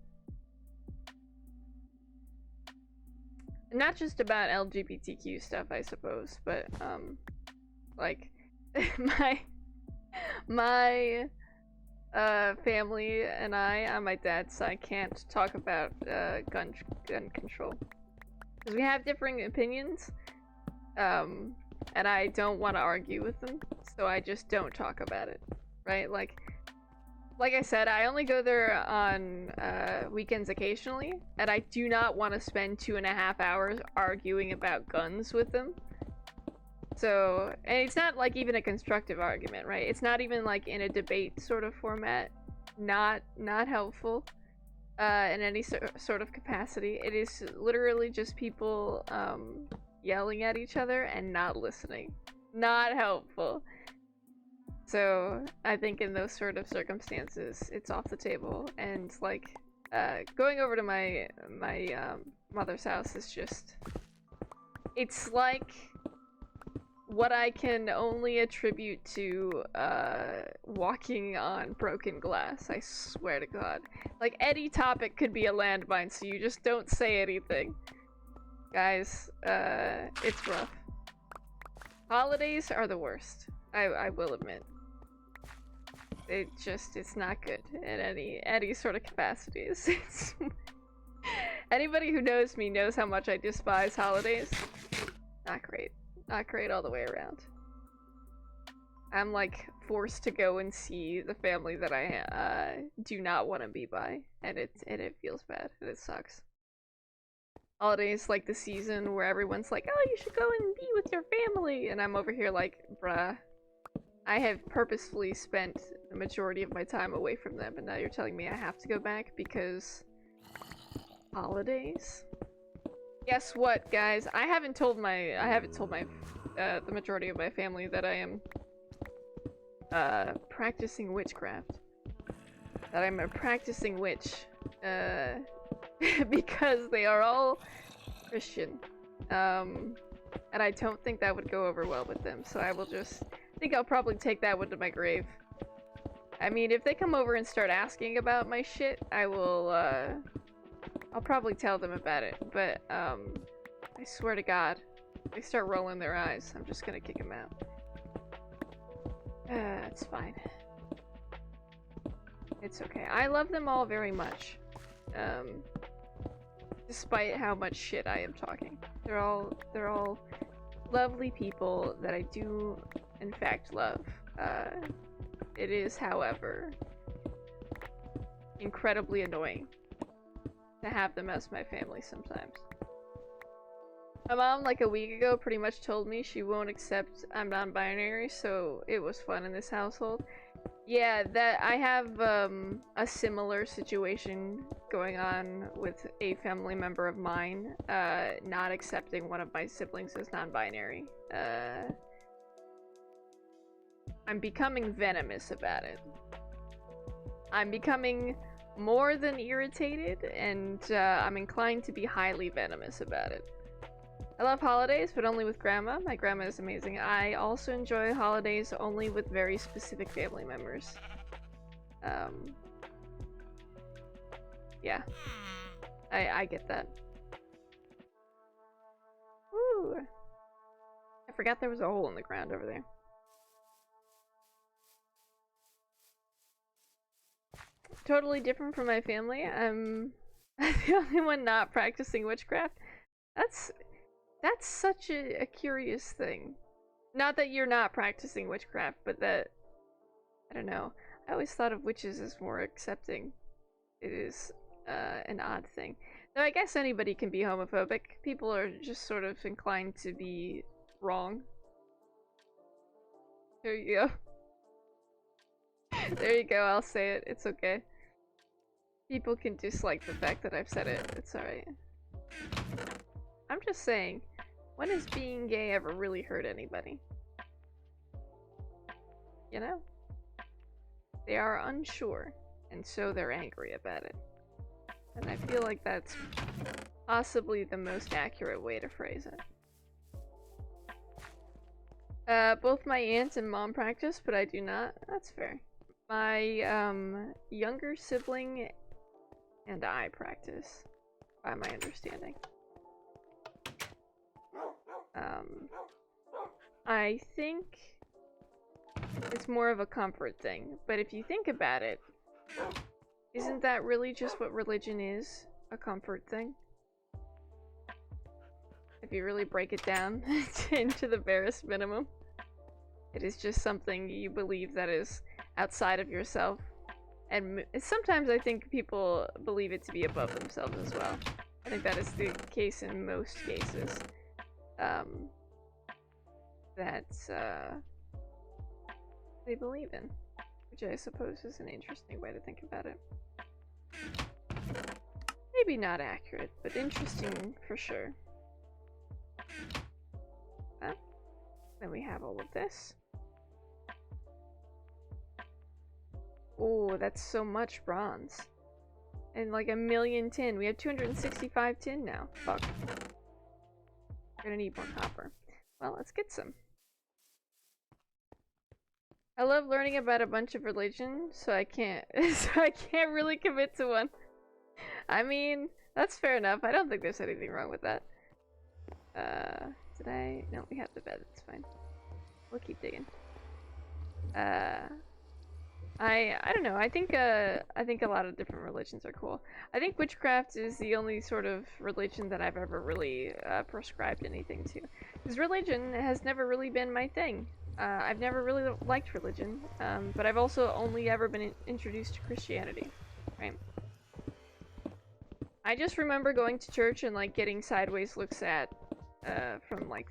Not just about LGBTQ stuff, I suppose, but, like, my family and I, on my dad's side, can't talk about, gun control. Because we have differing opinions, and I don't want to argue with them, so I just don't talk about it, right? Like I said, I only go there on weekends occasionally, and I do not want to spend 2.5 hours arguing about guns with them. So, and it's not like even a constructive argument, right? It's not even like in a debate sort of format. Not helpful in any sort of capacity. It is literally just people yelling at each other and not listening. Not helpful. So I think in those sort of circumstances, it's off the table. And like going over to my mother's house is just, it's like what I can only attribute to walking on broken glass. I swear to God. Like any topic could be a landmine, so you just don't say anything. Guys, it's rough. Holidays are the worst. I will admit. It's not good in any sort of capacities. Anybody who knows me knows how much I despise holidays. Not great. Not great all the way around. I'm like forced to go and see the family that I do not want to be by, and it feels bad and it sucks. Holidays like the season where everyone's like, oh, you should go and be with your family, and I'm over here like, bruh, I have purposefully spent the majority of my time away from them, and now you're telling me I have to go back because holidays? Guess what, guys? I haven't told my the majority of my family that I am practicing witchcraft. That I'm a practicing witch. Because they are all Christian. And I don't think that would go over well with them, so I think I'll probably take that one to my grave. I mean, if they come over and start asking about my shit, I'll probably tell them about it, but, I swear to God, if they start rolling their eyes, I'm just gonna kick them out. It's fine. It's okay. I love them all very much. Despite how much shit I am talking. They're all lovely people that I do, in fact, love. It is, however, incredibly annoying to have them as my family sometimes. My mom, like a week ago, pretty much told me she won't accept I'm non-binary, so it was fun in this household. Yeah, that I have a similar situation going on with a family member of mine, not accepting one of my siblings as non-binary. I'm becoming venomous about it. I'm becoming more than irritated, and I'm inclined to be highly venomous about it. I love holidays, but only with grandma. My grandma is amazing. I also enjoy holidays only with very specific family members. Yeah. I get that. Ooh. I forgot there was a hole in the ground over there. Totally different from my family. I'm the only one not practicing witchcraft. That's such a curious thing. Not that you're not practicing witchcraft, but that, I don't know. I always thought of witches as more accepting. It is an odd thing. Though I guess anybody can be homophobic. People are just sort of inclined to be wrong. There you go. There you go, I'll say it. It's okay. People can dislike the fact that I've said it. It's alright. I'm just saying, when has being gay ever really hurt anybody? You know? They are unsure, and so they're angry about it. And I feel like that's possibly the most accurate way to phrase it. Both my aunt and mom practice, but I do not. That's fair. My younger sibling and I practice, by my understanding. I think it's more of a comfort thing. But if you think about it, isn't that really just what religion is? A comfort thing? If you really break it down into the barest minimum. It is just something you believe that is outside of yourself. And sometimes I think people believe it to be above themselves as well. I think that is the case in most cases. That they believe in. Which I suppose is an interesting way to think about it. Maybe not accurate, but interesting for sure. Then we have all of this. Oh, that's so much bronze. And like 1,000,000 tin. We have 265 tin now. Fuck. We're gonna need more copper. Well, let's get some. I love learning about a bunch of religion, so I can't really commit to one. I mean, that's fair enough. I don't think there's anything wrong with that. Did I? No, we have the bed. It's fine. We'll keep digging. I don't know. I think a lot of different religions are cool. I think witchcraft is the only sort of religion that I've ever really prescribed anything to. Because religion has never really been my thing. I've never really liked religion, but I've also only ever been introduced to Christianity, right? I just remember going to church and like getting sideways looks at from like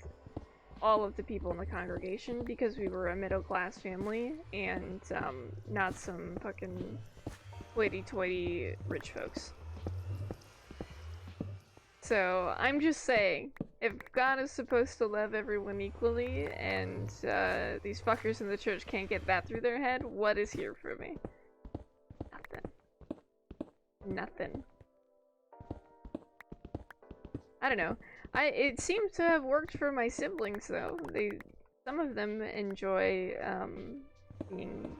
all of the people in the congregation because we were a middle-class family and not some fucking hoity-toity rich folks. So I'm just saying, if God is supposed to love everyone equally and these fuckers in the church can't get that through their head, what is here for me? Nothing. Nothing. I don't know. It seems to have worked for my siblings though. Some of them enjoy being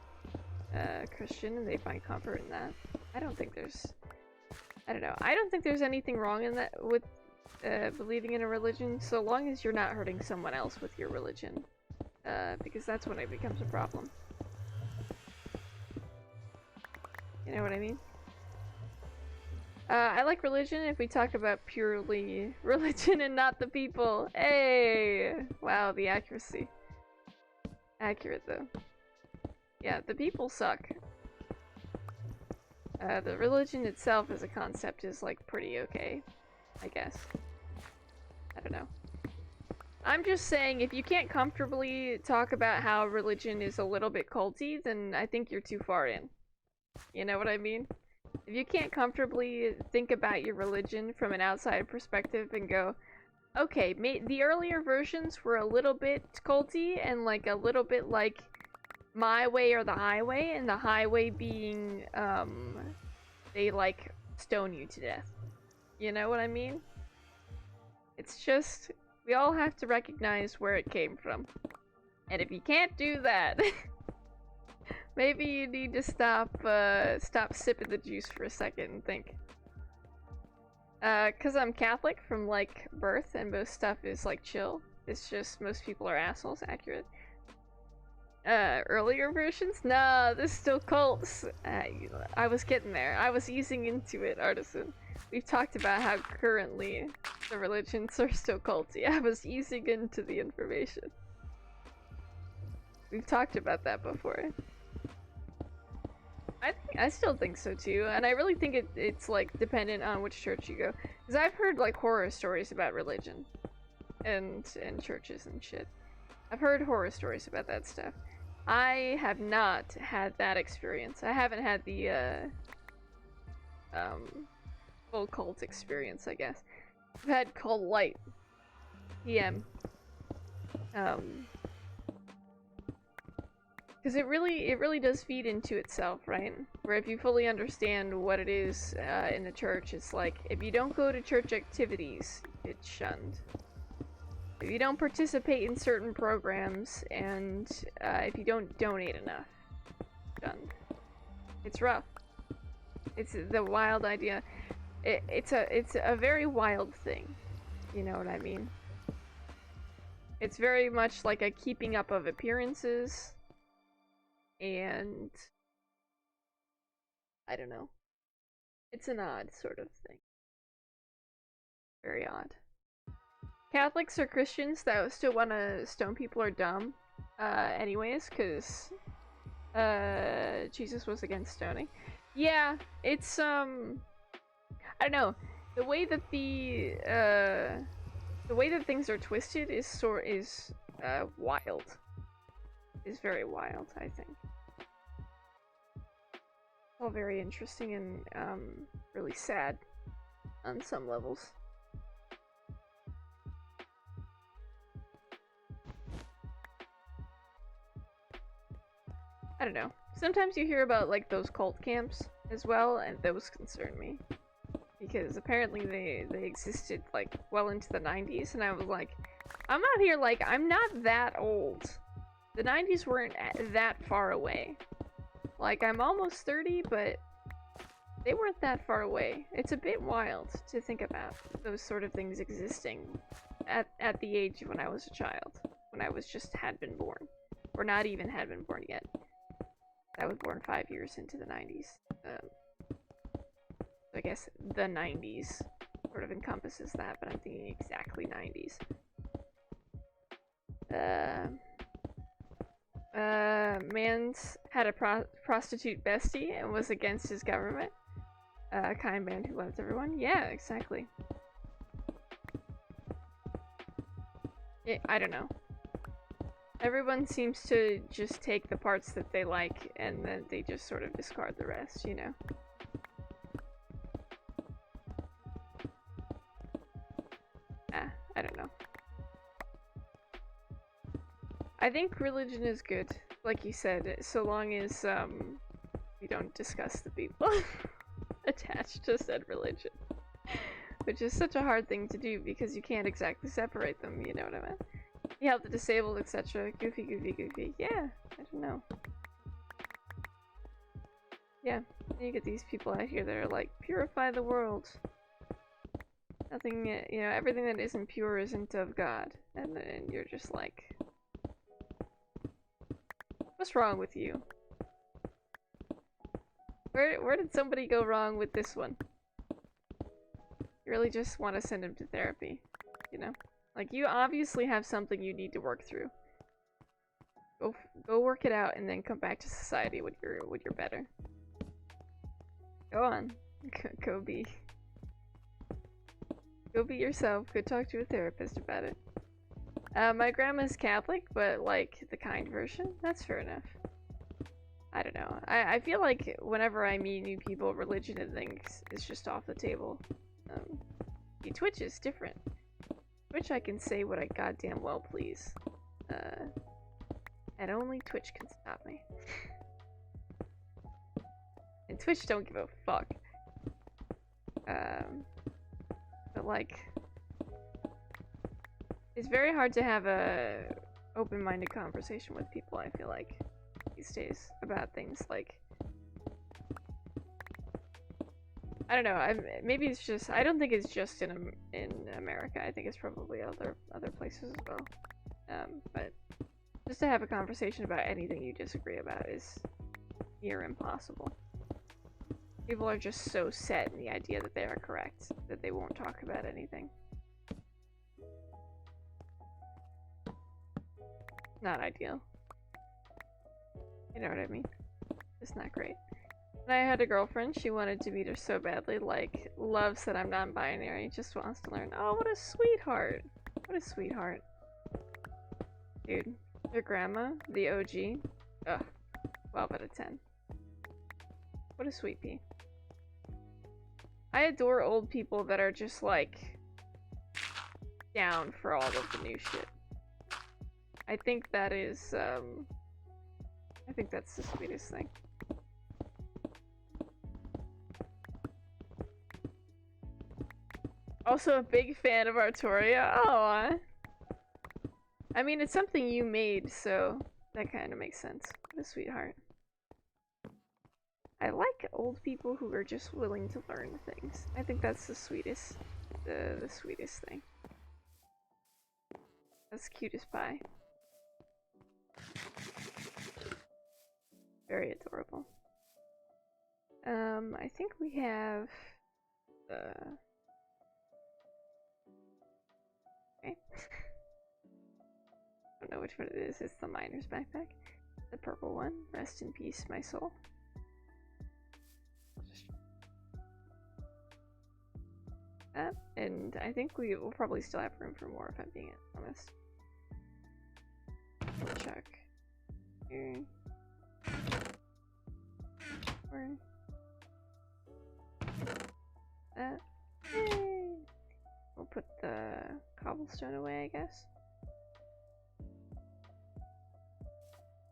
Christian and they find comfort in that. I don't think there's anything wrong in that with believing in a religion, so long as you're not hurting someone else with your religion, because that's when it becomes a problem. You know what I mean? I like religion if we talk about purely religion and not the people. Hey! Wow, the accuracy. Accurate, though. Yeah, the people suck. The religion itself as a concept is, like, pretty okay, I guess. I don't know. I'm just saying, if you can't comfortably talk about how religion is a little bit culty, then I think you're too far in. You know what I mean? If you can't comfortably think about your religion from an outside perspective and go, okay, the earlier versions were a little bit culty and like a little bit like my way or the highway, and the highway being, they like stone you to death. You know what I mean? It's just, we all have to recognize where it came from. And if you can't do that, maybe you need to stop sipping the juice for a second and think. 'Cause I'm Catholic from, like, birth and most stuff is, like, chill. It's just most people are assholes, accurate. Earlier versions? Nah, there's still cults. I was getting there. I was easing into it, Artisan. We've talked about how currently the religions are still culty. I was easing into the information. We've talked about that before. I still think so too, and I really think it's like dependent on which church you go. Because I've heard like horror stories about religion, and churches and shit. I've heard horror stories about that stuff. I have not had that experience. I haven't had the full cult experience, I guess. I've had cult light. PM. Because it really does feed into itself, right? Where if you fully understand what it is in the church, it's like, if you don't go to church activities, it's shunned. If you don't participate in certain programs, and if you don't donate enough, shunned. It's rough. It's the wild idea. It's a very wild thing. You know what I mean? It's very much like a keeping up of appearances, and I don't know. It's an odd sort of thing. Very odd. Catholics or Christians that still want to stone people are dumb, anyways, because Jesus was against stoning. Yeah, it's I don't know. The way that the way that things are twisted is wild. Is very wild, I think. All very interesting and really sad on some levels. I don't know. Sometimes you hear about like those cult camps as well, and those concern me. Because apparently they existed like well into the 90s, and I was like, I'm out here like, I'm not that old. The 90s weren't that far away. Like, I'm almost 30, but they weren't that far away. It's a bit wild to think about those sort of things existing at the age when I was a child. When I was just had been born. Or not even had been born yet. I was born 5 years into the 90s. I guess the 90s sort of encompasses that, but I'm thinking exactly 90s. Man's had a prostitute bestie and was against his government. A kind man who loved everyone. Yeah, exactly. I don't know. Everyone seems to just take the parts that they like, and then they just sort of discard the rest, you know? I don't know. I think religion is good, like you said, so long as, we don't discuss the people attached to said religion. Which is such a hard thing to do, because you can't exactly separate them, you know what I mean? You help the disabled, etc. Goofy, goofy, goofy. Yeah, I don't know. Yeah, you get these people out here that are like, purify the world. Nothing, you know, everything that isn't pure isn't of God. And then you're just like, what's wrong with you? Where did somebody go wrong with this one? You really just want to send him to therapy, you know? Like, you obviously have something you need to work through. Go work it out and then come back to society when you're better. Go on. Go be yourself. Go talk to a therapist about it. My grandma's Catholic, but like the kind version. That's fair enough. I don't know. I feel like whenever I meet new people, religion and things is just off the table. Twitch is different. Twitch I can say what I goddamn well please. And only Twitch can stop me. And Twitch don't give a fuck. But like, it's very hard to have a open-minded conversation with people, I feel like, these days, about things like, I don't know, maybe it's just, I don't think it's just in America, I think it's probably other places as well. But just to have a conversation about anything you disagree about is near impossible. People are just so set in the idea that they are correct, that they won't talk about anything. Not ideal. You know what I mean? It's not great. When I had a girlfriend, she wanted to meet her so badly, like, loves that I'm non-binary, just wants to learn. Oh, what a sweetheart. What a sweetheart. Dude, your grandma, the OG, ugh, 12 out of 10. What a sweet pea. I adore old people that are just, like, down for all of the new shit. I think that is, I think that's the sweetest thing. Also a big fan of Artoria. Aww. I mean, it's something you made, so that kind of makes sense. What a sweetheart. I like old people who are just willing to learn things. I think that's the sweetest, the sweetest thing. That's cute as pie. Very adorable. I think we have okay. I don't know which one it is. It's the miner's backpack. The purple one. Rest in peace, my soul. And I think we will probably still have room for more if I'm being honest. Check. Here. Or that. Yay! We'll put the cobblestone away, I guess.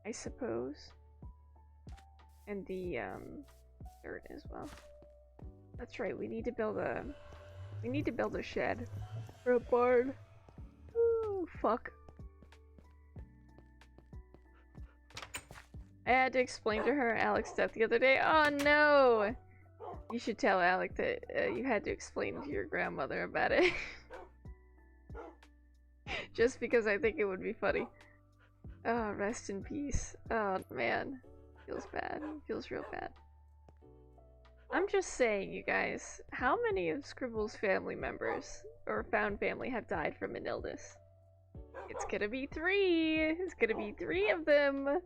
I suppose. And the dirt as well. That's right, we need to build a shed. Or a barn. Ooh, fuck. I had to explain to her Alec's death the other day. Oh no! You should tell Alec that you had to explain to your grandmother about it. Just because I think it would be funny. Oh, rest in peace. Oh man. Feels bad. Feels real bad. I'm just saying, you guys, how many of Scribble's family members, or found family, have died from an illness? It's gonna be 3! It's gonna be 3 of them!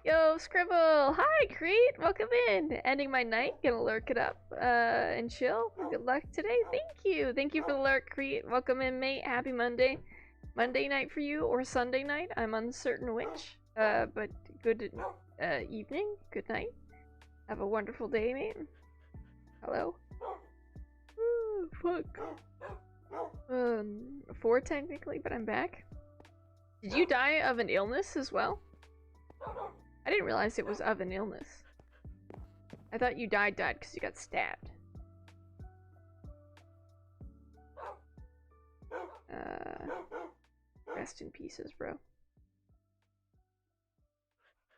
Yo, Scribble! Hi, Crete! Welcome in! Ending my night, gonna lurk it up, and chill. Good luck today. Thank you! Thank you for the lurk, Crete. Welcome in, mate. Happy Monday. Monday night for you, or Sunday night. I'm uncertain which. But good, evening. Good night. Have a wonderful day, mate. Hello? Ooh, fuck. 4 technically, but I'm back. Did you die of an illness as well? I didn't realize it was of an illness. I thought you died because you got stabbed. Rest in pieces, bro.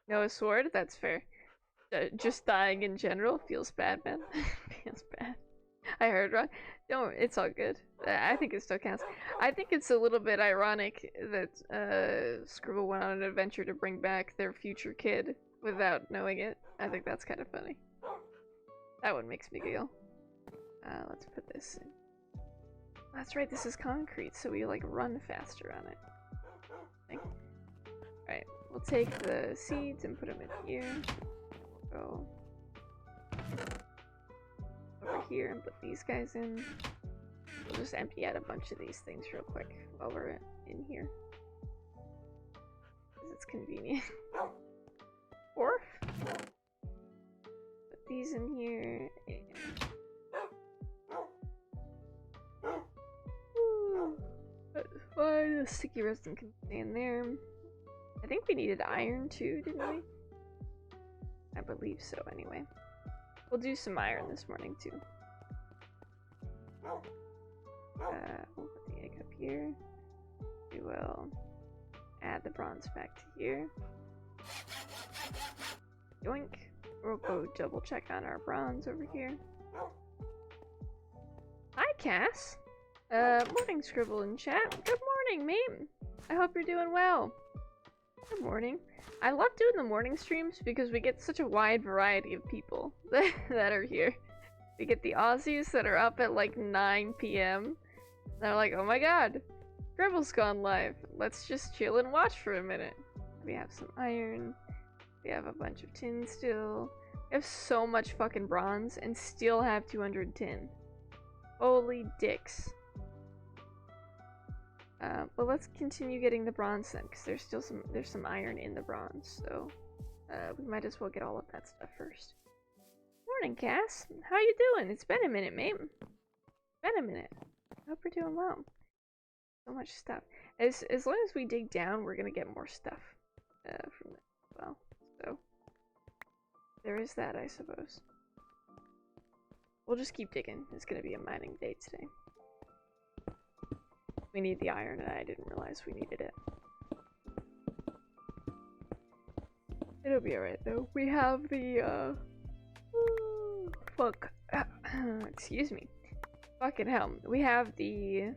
No, a sword? That's fair. Just dying in general feels bad, man. Feels bad. I heard wrong. Don't. It's all good. I think it still counts. I think it's a little bit ironic that Scribble went on an adventure to bring back their future kid without knowing it. I think that's kind of funny. That one makes me giggle. Let's put this in. That's right. This is concrete, so we like run faster on it. Alright, we'll take the seeds and put them in here. Go over here and put these guys in. We'll just empty out a bunch of these things real quick while we're in here. Because it's convenient. Orf! Put these in here. Why the sticky resin can stay in there. I think we needed iron too, didn't we? I believe so, anyway. We'll do some iron this morning, too. We'll put the egg up here. We will add the bronze back to here. Yoink. We'll go double check on our bronze over here. Hi, Cass! Morning, Scribble in chat. Good morning, mate! I hope you're doing well. Good morning. I love doing the morning streams because we get such a wide variety of people that are here. We get the Aussies that are up at like 9 p.m. They're like, oh my god, Scribble's gone live. Let's just chill and watch for a minute. We have some iron. We have a bunch of tin still. We have so much fucking bronze and still have 200 tin. Holy dicks. Well, let's continue getting the bronze then, because there's some iron in the bronze, so we might as well get all of that stuff first. Morning, Cass. How you doing? It's been a minute, mate. Been a minute. Hope you're doing well. So much stuff. As long as we dig down, we're gonna get more stuff from it as well. So there is that, I suppose. We'll just keep digging. It's gonna be a mining day today. We need the iron, and I didn't realize we needed it. It'll be alright, though. We have the, fuck. Excuse me. Fucking hell. We have the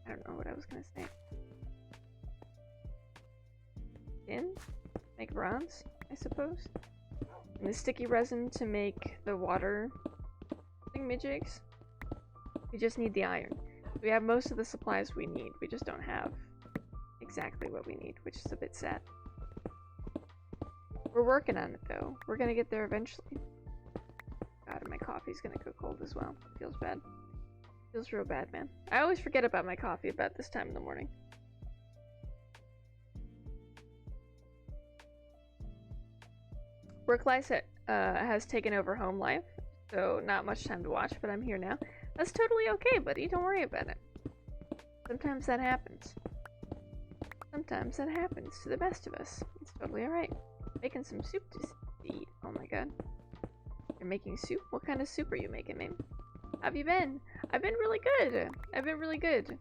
I don't know what I was gonna say. Tin? Make bronze, I suppose. And the sticky resin to make the water thingamajigs. We just need the iron. We have most of the supplies we need. We just don't have exactly what we need, which is a bit sad. We're working on it though. We're gonna get there eventually. God, and my coffee's gonna go cold as well. Feels bad. Feels real bad, man. I always forget about my coffee about this time in the morning. Work life has taken over home life, so not much time to watch, but I'm here now. That's totally okay, buddy. Don't worry about it. Sometimes that happens. Sometimes that happens to the best of us. It's totally alright. Making some soup to eat. Oh my god. You're making soup? What kind of soup are you making, man? How have you been? I've been really good. I've been really good.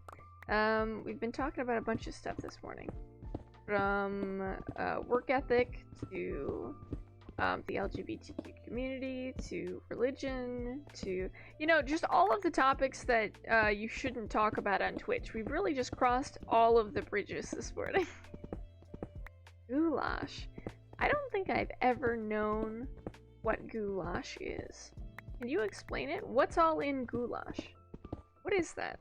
We've been talking about a bunch of stuff this morning. From work ethic to the LGBTQ community to religion to, you know, just all of the topics that you shouldn't talk about on Twitch. We've really just crossed all of the bridges this morning. Goulash. I don't think I've ever known what goulash is. Can you explain it? What's all in goulash? What is that?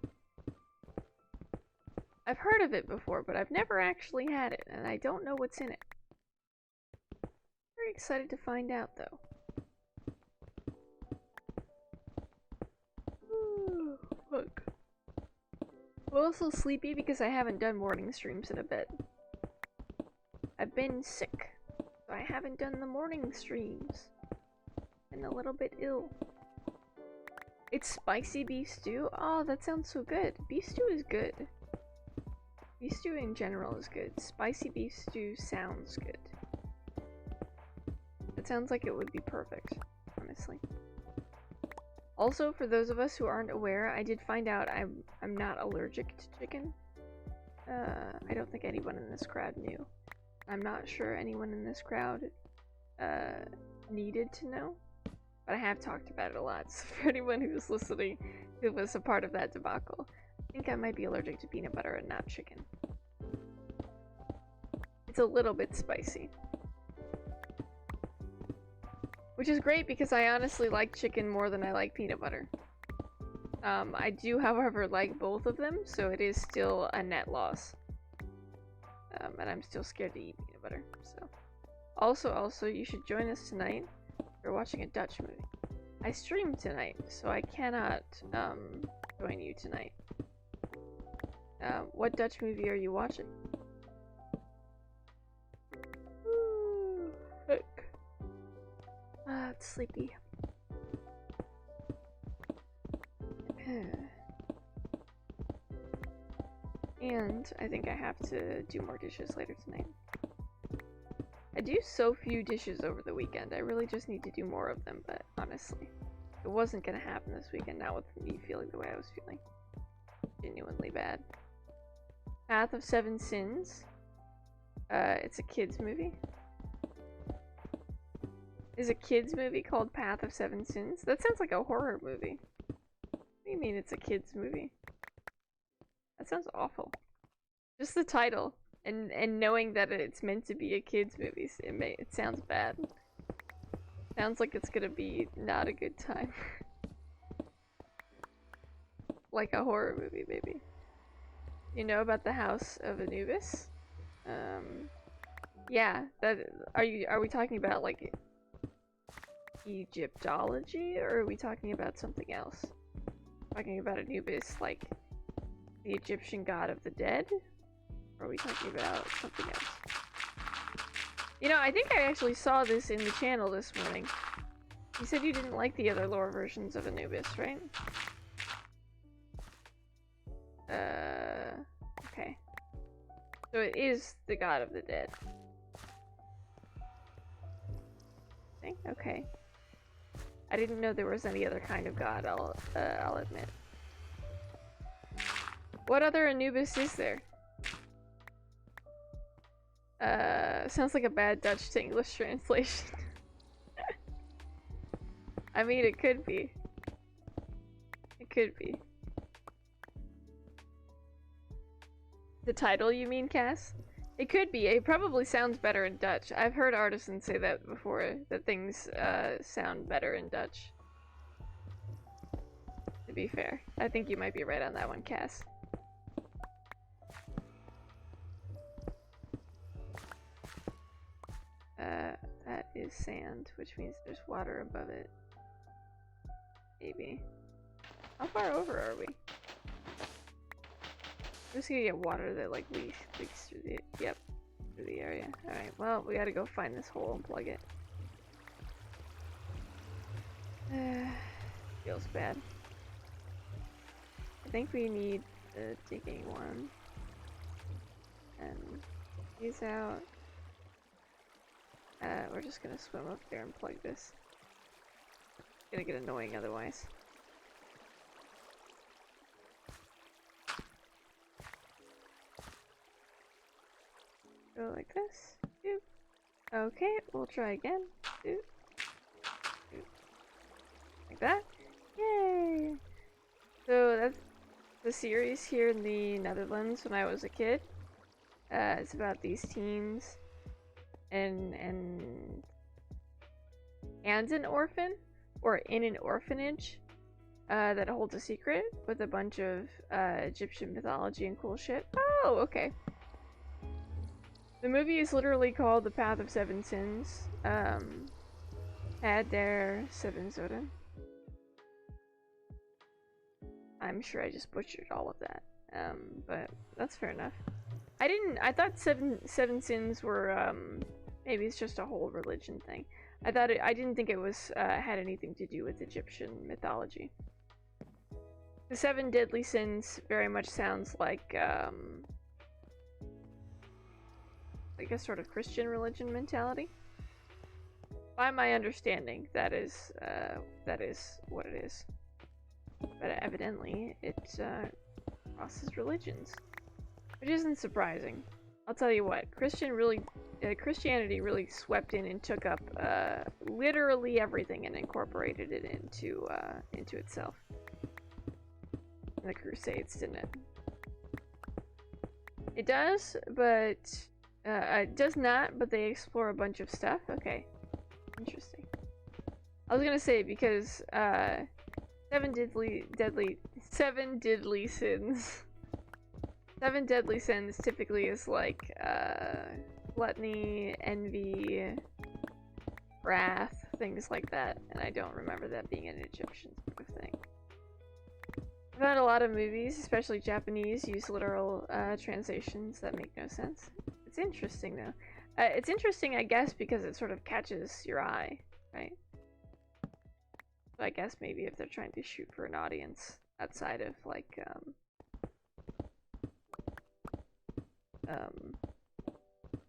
I've heard of it before, but I've never actually had it, and I don't know what's in it. Very excited to find out, though. Ooh, look. I'm also sleepy because I haven't done morning streams in a bit. I've been sick, so I haven't done the morning streams. Been a little bit ill. It's spicy beef stew? Oh, that sounds so good. Beef stew is good. Beef stew in general is good. Spicy beef stew sounds good. It sounds like it would be perfect, honestly. Also, for those of us who aren't aware, I did find out I'm not allergic to chicken. I don't think anyone in this crowd knew. I'm not sure anyone in this crowd needed to know. But I have talked about it a lot, so for anyone who's listening who was a part of that debacle, I think I might be allergic to peanut butter and not chicken. It's a little bit spicy. Which is great because I honestly like chicken more than I like peanut butter. I do, however, like both of them, so it is still a net loss. And I'm still scared to eat peanut butter, so. Also, you should join us tonight. We're watching a Dutch movie. I stream tonight, so I cannot join you tonight. What Dutch movie are you watching? Ooh, heck. It's sleepy. And I think I have to do more dishes later tonight. I do so few dishes over the weekend. I really just need to do more of them, but honestly, it wasn't gonna happen this weekend, not with me feeling the way I was feeling. Genuinely bad. Path of Seven Sins. It's a kids movie. Is a kids movie called Path of Seven Sins? That sounds like a horror movie. What do you mean it's a kids movie? That sounds awful. Just the title. And knowing that it's meant to be a kids movie, it sounds bad. Sounds like it's gonna be not a good time. Like a horror movie, maybe. You know about the House of Anubis? Yeah, are we talking about like Egyptology, or are we talking about something else? Talking about Anubis, like the Egyptian god of the dead? Or are we talking about something else? You know, I think I actually saw this in the channel this morning. You said you didn't like the other lore versions of Anubis, right? Okay. So it is the god of the dead. Okay. I didn't know there was any other kind of god, I'll admit. What other Anubis is there? Sounds like a bad Dutch to English translation. I mean, it could be. It could be. The title, you mean, Cass? It could be. It probably sounds better in Dutch. I've heard artisans say that before, that things sound better in Dutch. To be fair. I think you might be right on that one, Cass. That is sand, which means there's water above it. Maybe. How far over are we? I'm just gonna get water that like leaks through the through the area. Alright, well, we gotta go find this hole and plug it. Feels bad. I think we need the digging one. And these out. We're just gonna swim up there and plug this. It's gonna get annoying otherwise. Go like this. Doop. Okay, we'll try again. Doop. Doop. Like that. Yay! So that's the series here in the Netherlands when I was a kid. It's about these teens and an orphan, or in an orphanage, that holds a secret with a bunch of Egyptian mythology and cool shit. Oh, okay. The movie is literally called The Path of Seven Sins. Had their seven Zoden. I'm sure I just butchered all of that. But that's fair enough. I thought seven sins were, maybe it's just a whole religion thing. I didn't think it was, had anything to do with Egyptian mythology. The seven deadly sins very much sounds like a sort of Christian religion mentality. By my understanding, that is what it is. But evidently, it crosses religions, which isn't surprising. I'll tell you what, Christianity really swept in and took up literally everything and incorporated it into itself. And the Crusades, didn't it? It does, but it does not. But they explore a bunch of stuff. Okay, interesting. I was gonna say because seven deadly sins. Seven deadly sins typically is like gluttony, envy, wrath, things like that, and I don't remember that being an Egyptian sort of thing. I've had a lot of movies, especially Japanese, use literal translations that make no sense. It's interesting though. It's interesting, I guess, because it sort of catches your eye, right? So I guess maybe if they're trying to shoot for an audience outside of like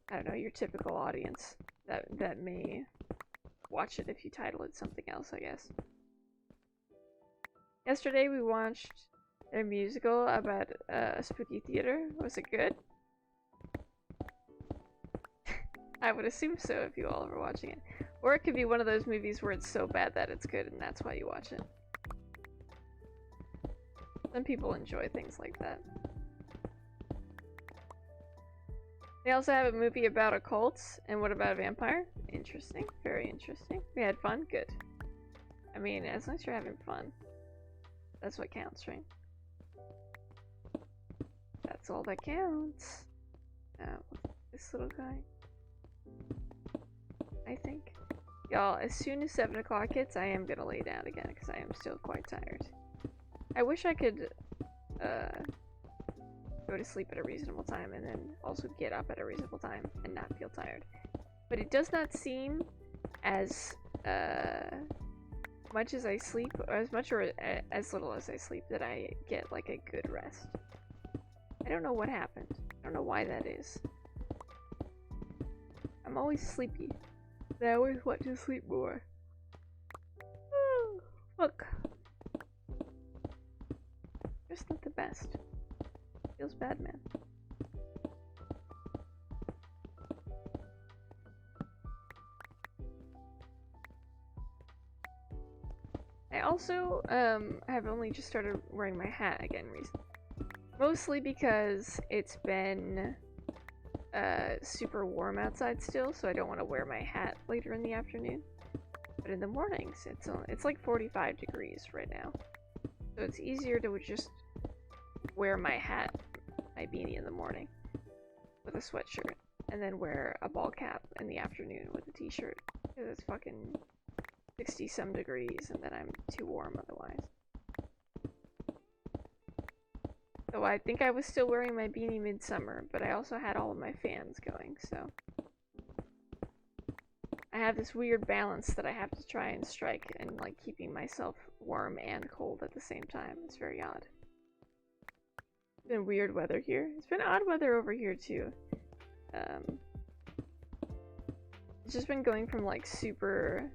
I don't know, your typical audience that may watch it if you title it something else, I guess. Yesterday we watched their musical about a spooky theater. Was it good? I would assume so if you all were watching it. Or it could be one of those movies where it's so bad that it's good and that's why you watch it. Some people enjoy things like that. They also have a movie about occults, and what about a vampire? Interesting, very interesting. We had fun? Good. I mean, as long as you're having fun, that's what counts, right? That's all that counts. This little guy. I think. Y'all, as soon as 7 o'clock hits, I am gonna lay down again, because I am still quite tired. I wish I could, go to sleep at a reasonable time and then also get up at a reasonable time and not feel tired. But it does not seem as much as I sleep, or as much or as little as I sleep, that I get like a good rest. I don't know what happened. I don't know why that is. I'm always sleepy, but I always want to sleep more. Oh, fuck. Just not the best. Feels bad, man. I also have only just started wearing my hat again recently. Mostly because it's been super warm outside still, so I don't want to wear my hat later in the afternoon. But in the mornings, it's like 45 degrees right now. So it's easier to just wear my hat, my beanie in the morning with a sweatshirt, and then wear a ball cap in the afternoon with a t-shirt. Because it's fucking 60-some degrees, and then I'm too warm otherwise. So I think I was still wearing my beanie midsummer, but I also had all of my fans going, so... I have this weird balance that I have to try and strike, and like keeping myself warm and cold at the same time. It's very odd. It's been weird weather here. It's been odd weather over here too. It's just been going from like super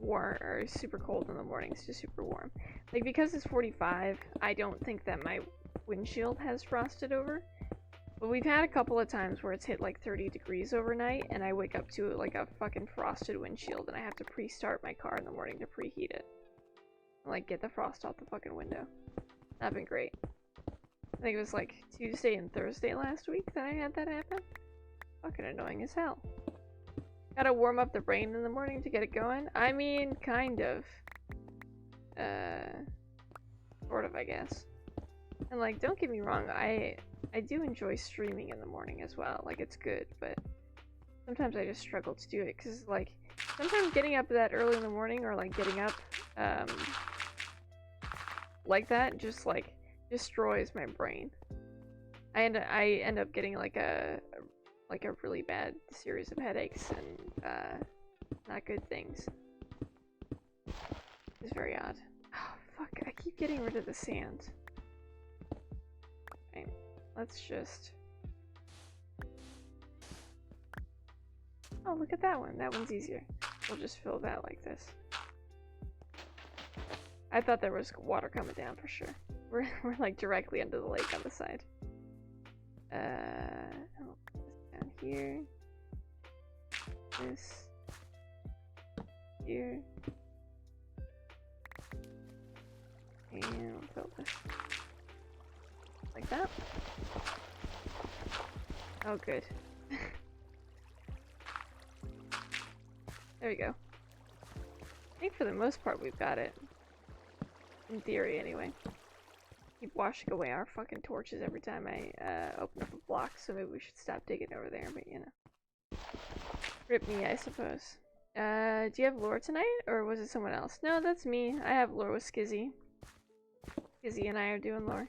warm or super cold in the mornings to super warm. Like because it's 45, I don't think that my windshield has frosted over. But we've had a couple of times where it's hit like 30 degrees overnight, and I wake up to like a fucking frosted windshield, and I have to pre-start my car in the morning to preheat it. And, like, get the frost off the fucking window. That'd been great. I think it was like Tuesday and Thursday last week that I had that happen. Fucking annoying as hell. Gotta warm up the brain in the morning to get it going. I mean, kind of. Sort of, I guess. And like, don't get me wrong, I do enjoy streaming in the morning as well. Like, it's good, but sometimes I just struggle to do it because, like, sometimes getting up that early in the morning or, like, getting up, like that just, like, destroys my brain. I end up getting, like a really bad series of headaches and, not good things. It's very odd. Oh, fuck, I keep getting rid of the sand. Okay. Let's just... Oh, look at that one. That one's easier. We'll just fill that like this. I thought there was water coming down for sure. We're like directly under the lake on the side. Oh, this down here. This. Here. And we'll fill this. Like that. Oh, good. There we go. I think for the most part we've got it. In theory, anyway. Keep washing away our fucking torches every time I open up a block, so maybe we should stop digging over there, but you know. Rip me, I suppose. Do you have lore tonight, or was it someone else? No, that's me. I have lore with Skizzy. Skizzy and I are doing lore.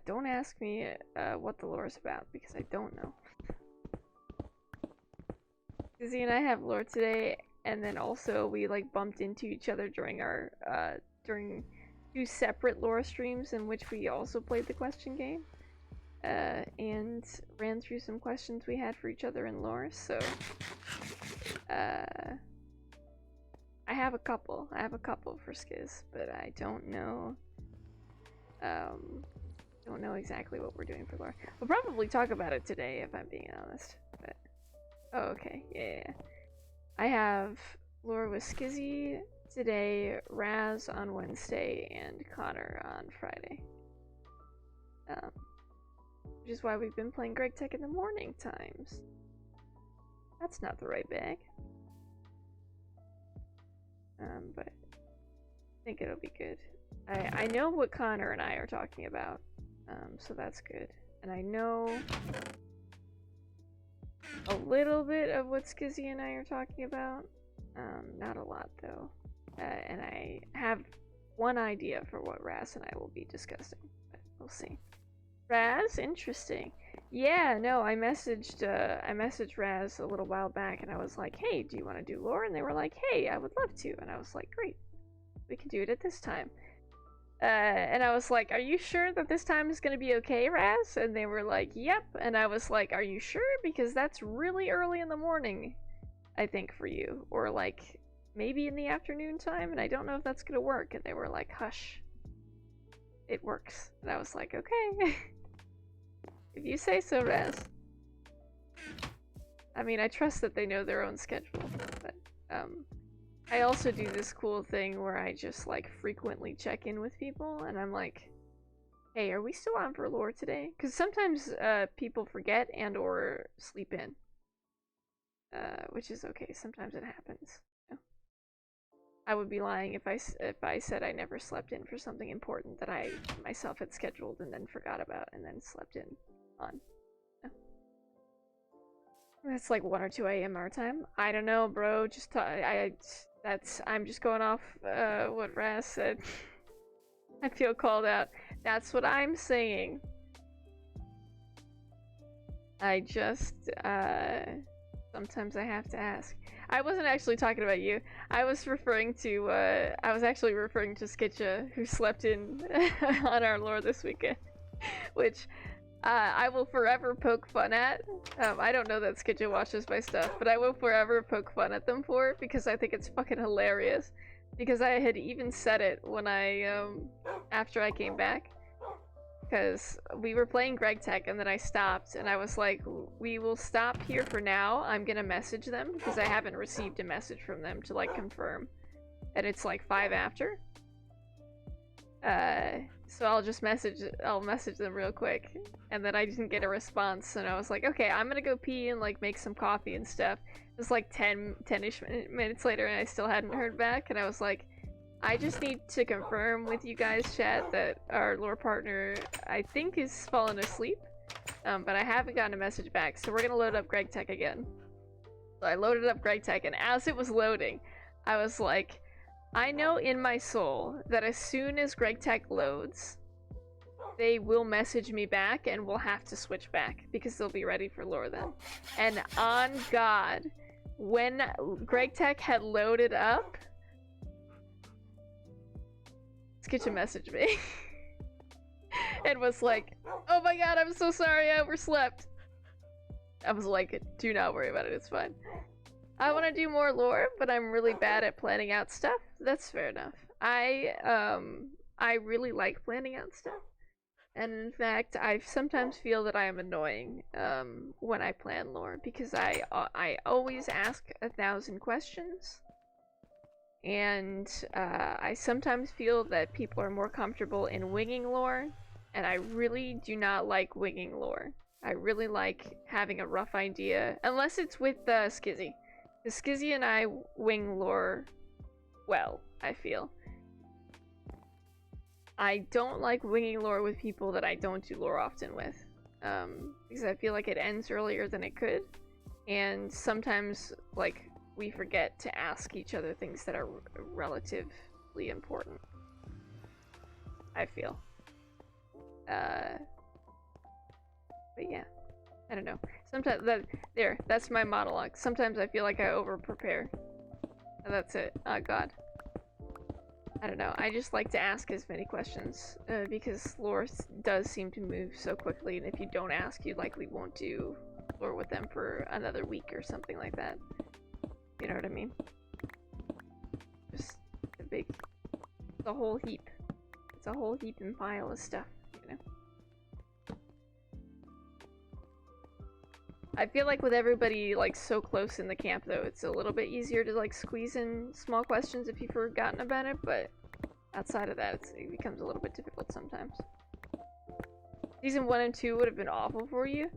Don't ask me what the lore is about, because I don't know. Skizzy and I have lore today, and then also we like bumped into each other during our during 2 separate lore streams in which we also played the question game, and ran through some questions we had for each other in lore. So I have a couple for Skiz, but I don't know exactly what we're doing for lore. We'll probably talk about it today if I'm being honest. But oh, okay, yeah. I have lore with Skizzy today, Raz on Wednesday, and Connor on Friday. Which is why we've been playing Greg Tech in the morning times. That's not the right bag. But I think it'll be good. I know what Connor and I are talking about, so that's good. And I know a little bit of what Skizzy and I are talking about. Not a lot though. And I have one idea for what Raz and I will be discussing, but we'll see. Raz, interesting. Yeah, no, I messaged Raz a little while back, and I was like, "Hey, do you want to do lore?" And they were like, "Hey, I would love to." And I was like, "Great, we can do it at this time." And I was like, "Are you sure that this time is gonna be okay, Raz?" And they were like, "Yep." And I was like, "Are you sure? Because that's really early in the morning, I think, for you, or like maybe in the afternoon time, and I don't know if that's gonna work." And they were like, "Hush, it works." And I was like, "Okay." If you say so, Raz. I mean, I trust that they know their own schedule, but, I also do this cool thing where I just, like, frequently check in with people, and I'm like, Hey, are we still on for lore today? Because sometimes people forget and or sleep in. Which is okay. Sometimes it happens. You know? I would be lying if I said I never slept in for something important that I myself had scheduled and then forgot about and then slept in on. No. That's like 1 or 2 a.m. our time. I don't know, bro. Just I'm just going off what Raz said. I feel called out. That's what I'm saying. I just sometimes I have to ask. I wasn't actually talking about you. I was referring to I was actually referring to Skitcha, who slept in on our lore this weekend. Which I will forever poke fun at. I don't know that Skitcha watches my stuff, but I will forever poke fun at them for it because I think it's fucking hilarious. Because I had even said it when I, after I came back. Because we were playing Greg Tech and then I stopped and I was like, we will stop here for now. I'm gonna message them because I haven't received a message from them to like confirm. And it's like 5 after. So I'll message them real quick. And then I didn't get a response and I was like, okay, I'm gonna go pee and like make some coffee and stuff. It was like 10-ish minutes later and I still hadn't heard back and I was like, I just need to confirm with you guys, chat, that our lore partner, I think, is fallen asleep. But I haven't gotten a message back, so we're gonna load up Greg Tech again. So I loaded up Greg Tech, and as it was loading, I was like, I know in my soul that as soon as Greg Tech loads, they will message me back, and we'll have to switch back, because they'll be ready for lore then. And on God, when Greg Tech had loaded up, Skitcha messaged me and was like, oh my god, I'm so sorry, I overslept. I was like, do not worry about it, it's fine. I want to do more lore, but I'm really bad at planning out stuff. That's fair enough. I really like planning out stuff. And in fact, I sometimes feel that I am annoying when I plan lore because I always ask 1,000 questions. And I sometimes feel that people are more comfortable in winging lore, and I really do not like winging lore. I really like having a rough idea, unless it's with Skizzy. Because Skizzy and I wing lore well, I feel. I don't like winging lore with people that I don't do lore often with, because I feel like it ends earlier than it could, and sometimes, like, we forget to ask each other things that are relatively important. I feel. But yeah, I don't know. Sometimes that's my monologue. Sometimes I feel like I over-prepare. And that's it. Oh god. I don't know. I just like to ask as many questions, because lore does seem to move so quickly, and if you don't ask, you likely won't do lore with them for another week or something like that. You know what I mean? Just it's a whole heap. It's a whole heap and pile of stuff, you know? I feel like with everybody, like, so close in the camp, though, it's a little bit easier to, like, squeeze in small questions if you've forgotten about it, but outside of that, it becomes a little bit difficult sometimes. Season 1 and 2 would have been awful for you.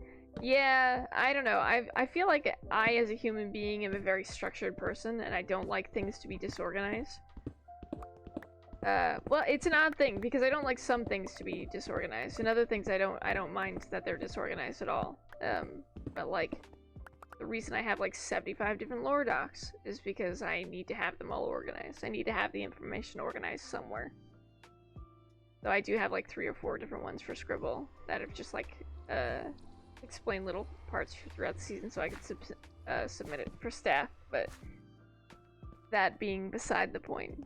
Yeah, I don't know. I feel like I, as a human being, am a very structured person, and I don't like things to be disorganized. Well, it's an odd thing, because I don't like some things to be disorganized, and other things I don't mind that they're disorganized at all. But, like, the reason I have, like, 75 different lore docs is because I need to have them all organized. I need to have the information organized somewhere. So I do have, like, 3 or 4 different ones for Scribble that have just, like, explain little parts throughout the season so I can submit it for staff, but that being beside the point.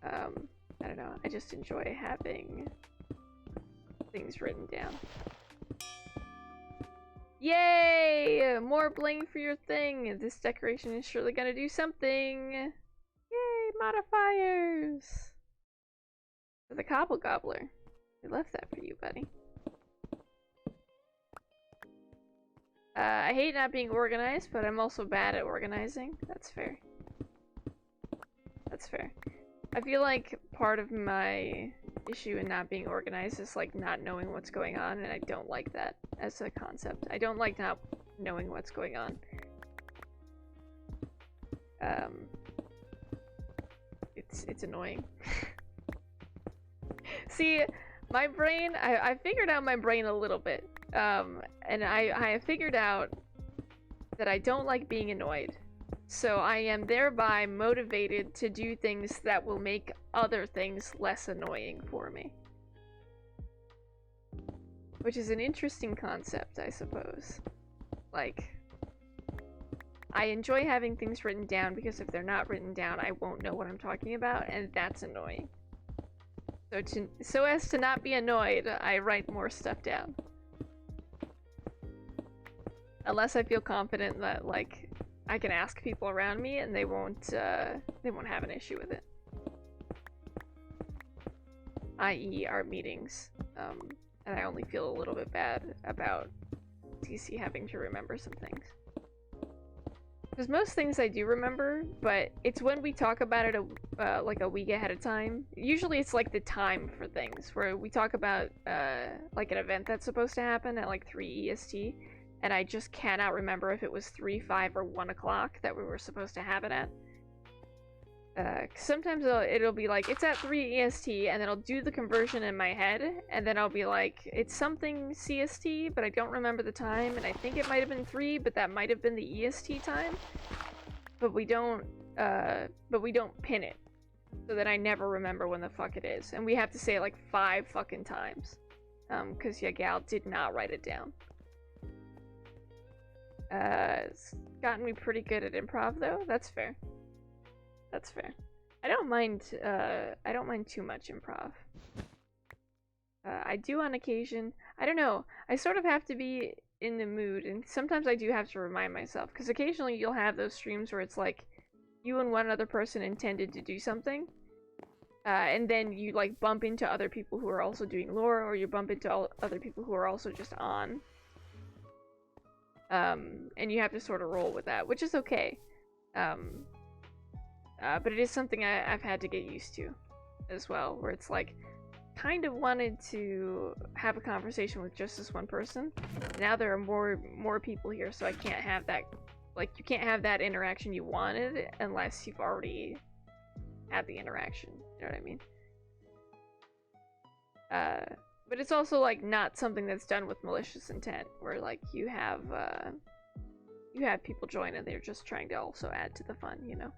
I don't know, I just enjoy having things written down. Yay! More bling for your thing! This decoration is surely gonna do something! Yay! Modifiers! For the Cobble Gobbler. I left that for you, buddy. I hate not being organized, but I'm also bad at organizing. That's fair. That's fair. I feel like part of my issue in not being organized is like not knowing what's going on, and I don't like that as a concept. I don't like not knowing what's going on. It's annoying. See, my brain, I figured out my brain a little bit. And I figured out that I don't like being annoyed. So I am thereby motivated to do things that will make other things less annoying for me. Which is an interesting concept, I suppose. Like, I enjoy having things written down because if they're not written down, I won't know what I'm talking about, and that's annoying. So as to not be annoyed, I write more stuff down. Unless I feel confident that, like, I can ask people around me and they won't have an issue with it. I.e. our meetings. And I only feel a little bit bad about TC having to remember some things. Because most things I do remember, but it's when we talk about it like a week ahead of time. Usually it's like the time for things, where we talk about like an event that's supposed to happen at like 3 EST, and I just cannot remember if it was 3, 5, or 1 o'clock that we were supposed to have it at. Sometimes it'll be like, it's at 3 EST, and then I'll do the conversion in my head, and then I'll be like, it's something CST, but I don't remember the time, and I think it might have been 3, but that might have been the EST time. But we don't pin it, so that I never remember when the fuck it is. And we have to say it like 5 fucking times. Cause yeah, Gal did not write it down. It's gotten me pretty good at improv though, that's fair. That's fair. I don't mind too much improv. I do on occasion. I don't know. I sort of have to be in the mood, and sometimes I do have to remind myself, because occasionally you'll have those streams where it's like, you and one other person intended to do something, and then you like bump into other people who are also doing lore, or you bump into other people who are also just on. And you have to sort of roll with that, which is okay. But it is something I've had to get used to as well, where it's like, kind of wanted to have a conversation with just this one person. Now there are more people here, so I can't have that, like, you can't have that interaction you wanted unless you've already had the interaction, you know what I mean? But it's also, like, not something that's done with malicious intent, where, like, you have people join and they're just trying to also add to the fun, you know?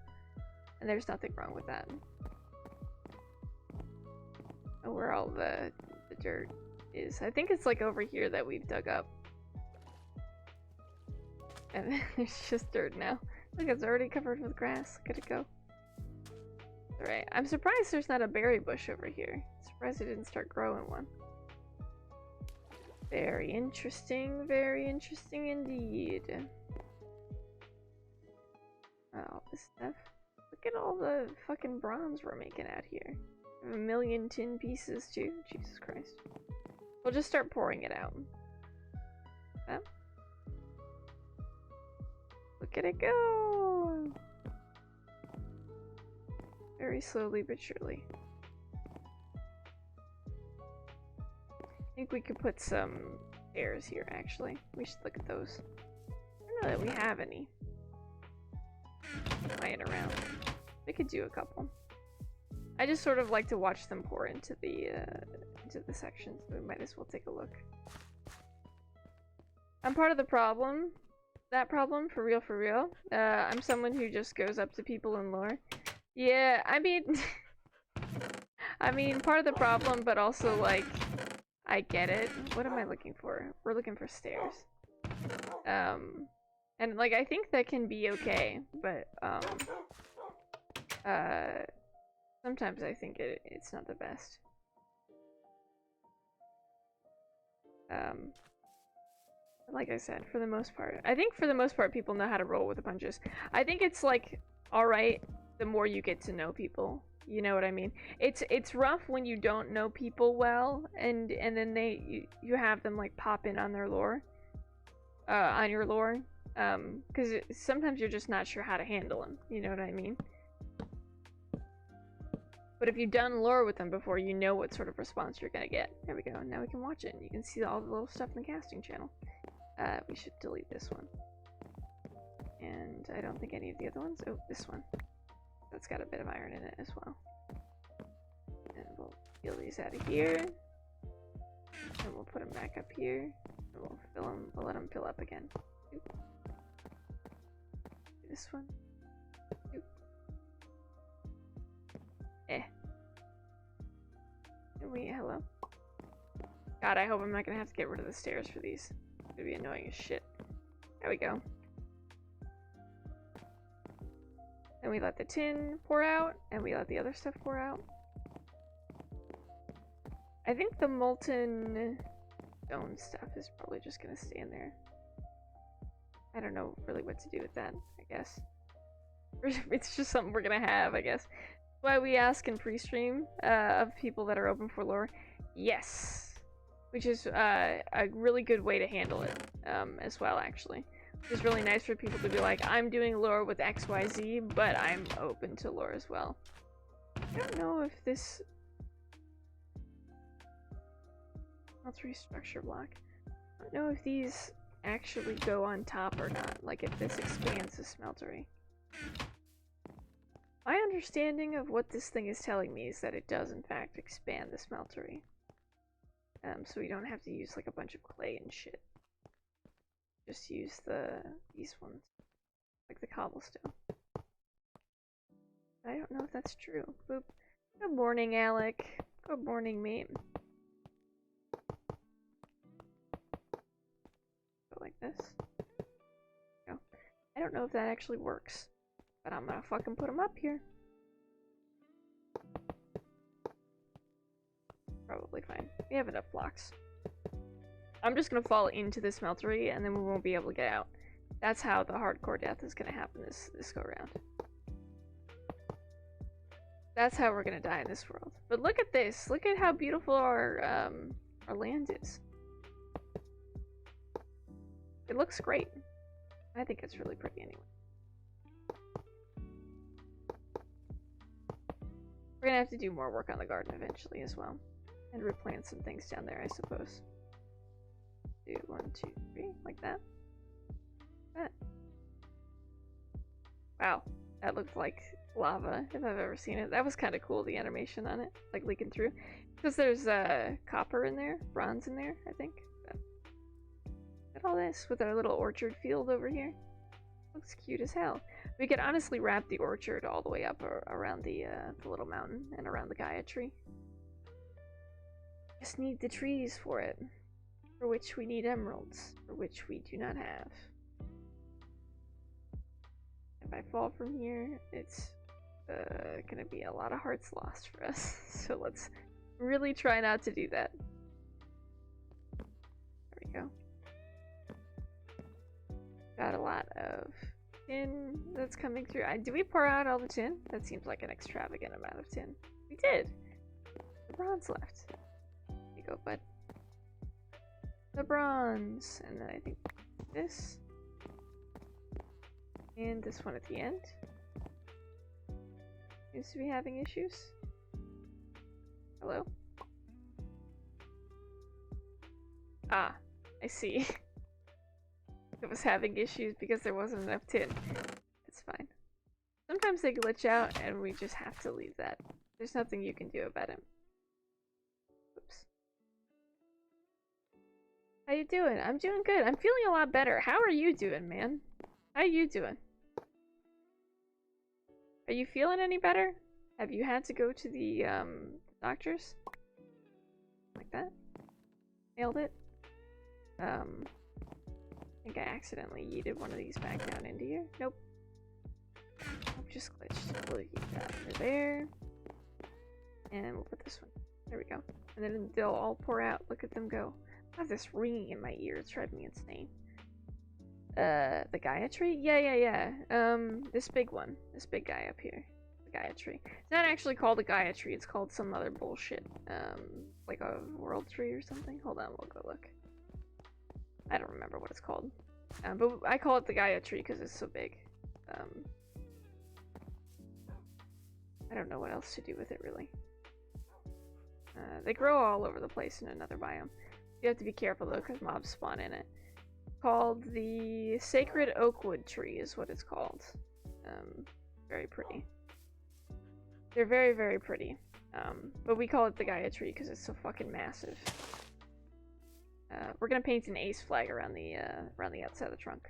And there's nothing wrong with that. Oh, where all the dirt is. I think it's like over here that we've dug up. And there's just dirt now. Look, it's already covered with grass. Look at it go. Alright, I'm surprised there's not a berry bush over here. Surprised it didn't start growing one. Very interesting indeed. Oh, this stuff. Look at all the fucking bronze we're making out here. We have 1,000,000 tin pieces too. Jesus Christ. We'll just start pouring it out. Oh. Look at it go! Very slowly but surely. I think we could put some stairs here, actually. We should look at those. I don't know that we have any lying around. We could do a couple. I just sort of like to watch them pour into the sections, so we might as well take a look. I'm part of the problem. That problem, for real. I'm someone who just goes up to people in lore. Yeah, I mean... I mean, part of the problem, but also, like, I get it. What am I looking for? We're looking for stairs. And, like, I think that can be okay, but, sometimes I think it's not the best. Like I said, for the most part. I think for the most part people know how to roll with the punches. I think it's like, alright, the more you get to know people. You know what I mean? It's rough when you don't know people well, and then you have them like pop in on their lore. On your lore. Because sometimes you're just not sure how to handle them. You know what I mean? But if you've done lore with them before, you know what sort of response you're gonna get. There we go. Now we can watch it. And you can see all the little stuff in the casting channel. We should delete this one. And I don't think any of the other ones. Oh, this one. That's got a bit of iron in it as well. And we'll peel these out of here. And we'll put them back up here. And we'll fill them. We'll let them fill up again. Oop. This one. Oop. Hello? God, I hope I'm not gonna have to get rid of the stairs for these. It's gonna be annoying as shit. There we go. And we let the tin pour out, and we let the other stuff pour out. I think the molten stone stuff is probably just gonna stay in there. I don't know really what to do with that, I guess. It's just something we're gonna have, I guess. Why we ask in pre-stream of people that are open for lore. Yes. Which is a really good way to handle it as well, actually. It's really nice for people to be like, I'm doing lore with XYZ, but I'm open to lore as well. I don't know if this... Smeltery structure block. I don't know if these actually go on top or not. Like if this expands the smeltery. My understanding of what this thing is telling me is that it does in fact expand the smeltery. So we don't have to use like a bunch of clay and shit. Just use these ones. Like the cobblestone. I don't know if that's true. Boop. Good morning, Alec. Good morning, mate. Go like this. Go. I don't know if that actually works. But I'm gonna fucking put them up here. Probably fine. We have enough blocks. I'm just gonna fall into the smeltery and then we won't be able to get out. That's how the hardcore death is gonna happen this go around. That's how we're gonna die in this world. But look at this. Look at how beautiful our land is. It looks great. I think it's really pretty anyway. We're gonna have to do more work on the garden eventually as well. And replant some things down there, I suppose. Do 1, 2, 3, like that. That. Wow, that looked like lava, if I've ever seen it. That was kind of cool, the animation on it, like leaking through. Because there's copper in there, bronze in there, I think. But look at all this with our little orchard field over here. Looks cute as hell. We could honestly wrap the orchard all the way up around the little mountain and around the Gaia tree. Just need the trees for it. For which we need emeralds. For which we do not have. If I fall from here, it's gonna be a lot of hearts lost for us. So let's really try not to do that. There we go. Got a lot of tin that's coming through. Did we pour out all the tin? That seems like an extravagant amount of tin. We did. The bronze left. There you go, bud. The bronze. And then I think this. And this one at the end. Seems to be having issues. Hello? Ah, I see. It was having issues because there wasn't enough tin. It's fine. Sometimes they glitch out and we just have to leave that. There's nothing you can do about it. Oops. How you doing? I'm doing good. I'm feeling a lot better. How are you doing, man? How you doing? Are you feeling any better? Have you had to go to the doctors? Like that? Nailed it? I think I accidentally yeeted one of these back down into here. Nope. Nope, just glitched. We'll keep that over there. And we'll put this one. There we go. And then they'll all pour out. Look at them go. I have this ringing in my ear. It's driving me insane. The Gaia tree? Yeah. This big one. This big guy up here. The Gaia tree. It's not actually called a Gaia tree. It's called some other bullshit. Like a world tree or something. Hold on, we'll go look. I don't remember what it's called. But I call it the Gaia tree because it's so big. I don't know what else to do with it, really. They grow all over the place in another biome. You have to be careful, though, because mobs spawn in it. Called the Sacred Oakwood Tree is what it's called. Very pretty. They're very, very pretty. But we call it the Gaia Tree because it's so fucking massive. We're gonna paint an ace flag around the outside of the trunk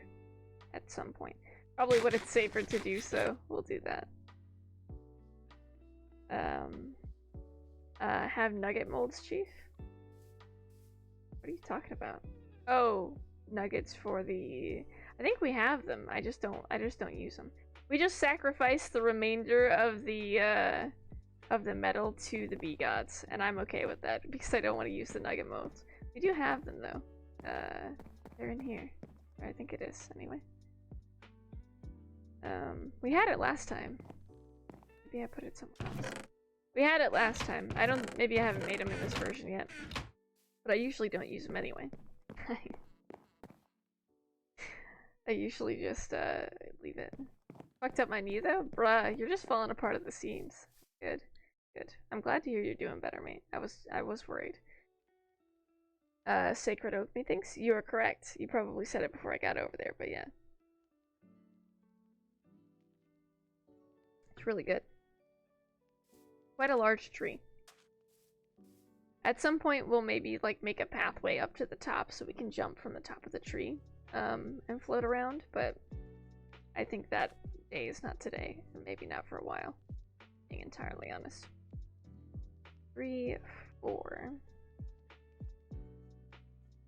at some point. Probably when it's safer to do so, we'll do that. Have nugget molds, Chief? What are you talking about? Oh, nuggets for the... I think we have them. I just don't use them. We just sacrifice the remainder of the metal to the bee gods, and I'm okay with that because I don't want to use the nugget molds. We do have them though. They're in here. I think it is anyway. We had it last time. Maybe I put it somewhere else. We had it last time. Maybe I haven't made them in this version yet. But I usually don't use them anyway. I usually just, leave it. Fucked up my knee though? Bruh, you're just falling apart at the seams. Good. Good. I'm glad to hear you're doing better, mate. I was worried. Sacred Oak, methinks? You are correct. You probably said it before I got over there, but yeah. It's really good. Quite a large tree. At some point, we'll maybe, like, make a pathway up to the top so we can jump from the top of the tree, and float around, but I think that day is not today, and maybe not for a while, being entirely honest. 3, 4.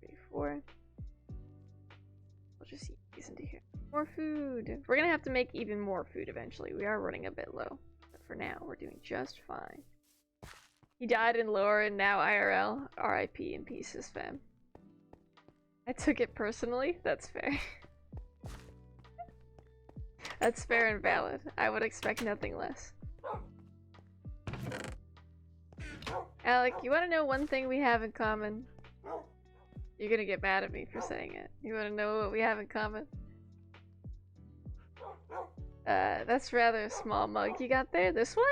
3, 4. We'll just eat these into here. More food! We're gonna have to make even more food eventually. We are running a bit low. But for now, we're doing just fine. He died in lore and now IRL. RIP in pieces, fam. I took it personally. That's fair. That's fair and valid. I would expect nothing less. Alec, you want to know one thing we have in common? You're gonna get mad at me for saying it. You want to know what we have in common? That's rather a small mug you got there. This one?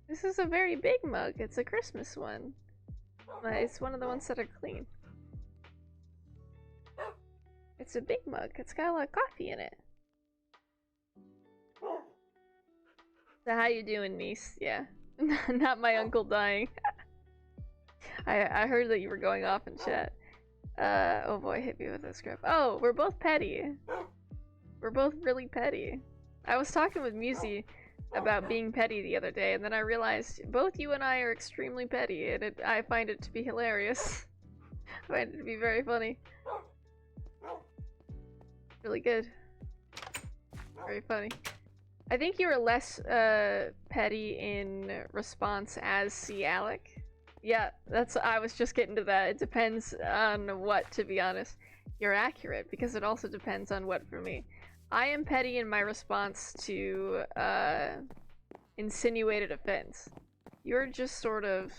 This is a very big mug. It's a Christmas one. It's one of the ones that are clean. It's a big mug. It's got a lot of coffee in it. So how you doing, niece? Yeah. Not my uncle dying. I heard that you were going off in chat. Oh boy, hit me with a script. Oh, we're both petty. We're both really petty. I was talking with Musi about being petty the other day, and then I realized both you and I are extremely petty, and I find it to be hilarious. I find it to be very funny. Really good. Very funny. I think you were less petty in response as C. Alec. Yeah, I was just getting to that. It depends on what, to be honest. You're accurate, because it also depends on what for me. I am petty in my response to insinuated offense. You're just sort of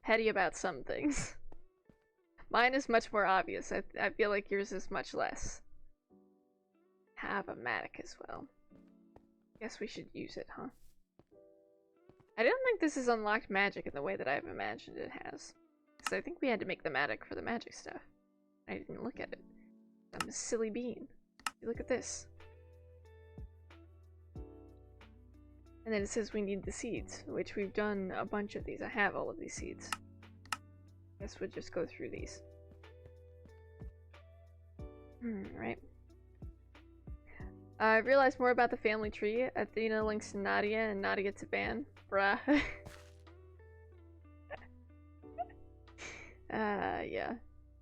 petty about some things. Mine is much more obvious. I feel like yours is much less. Have a matic as well. Guess we should use it, huh? I don't think this is unlocked magic in the way that I've imagined it has. Because I think we had to make the matic for the magic stuff. I didn't look at it. I'm a silly bean. Look at this. And then it says we need the seeds, which we've done a bunch of these. I have all of these seeds. Guess we'll just go through these. Right. I realized more about the family tree. Athena links to Nadia and Nadia to Ban. Bruh. Yeah.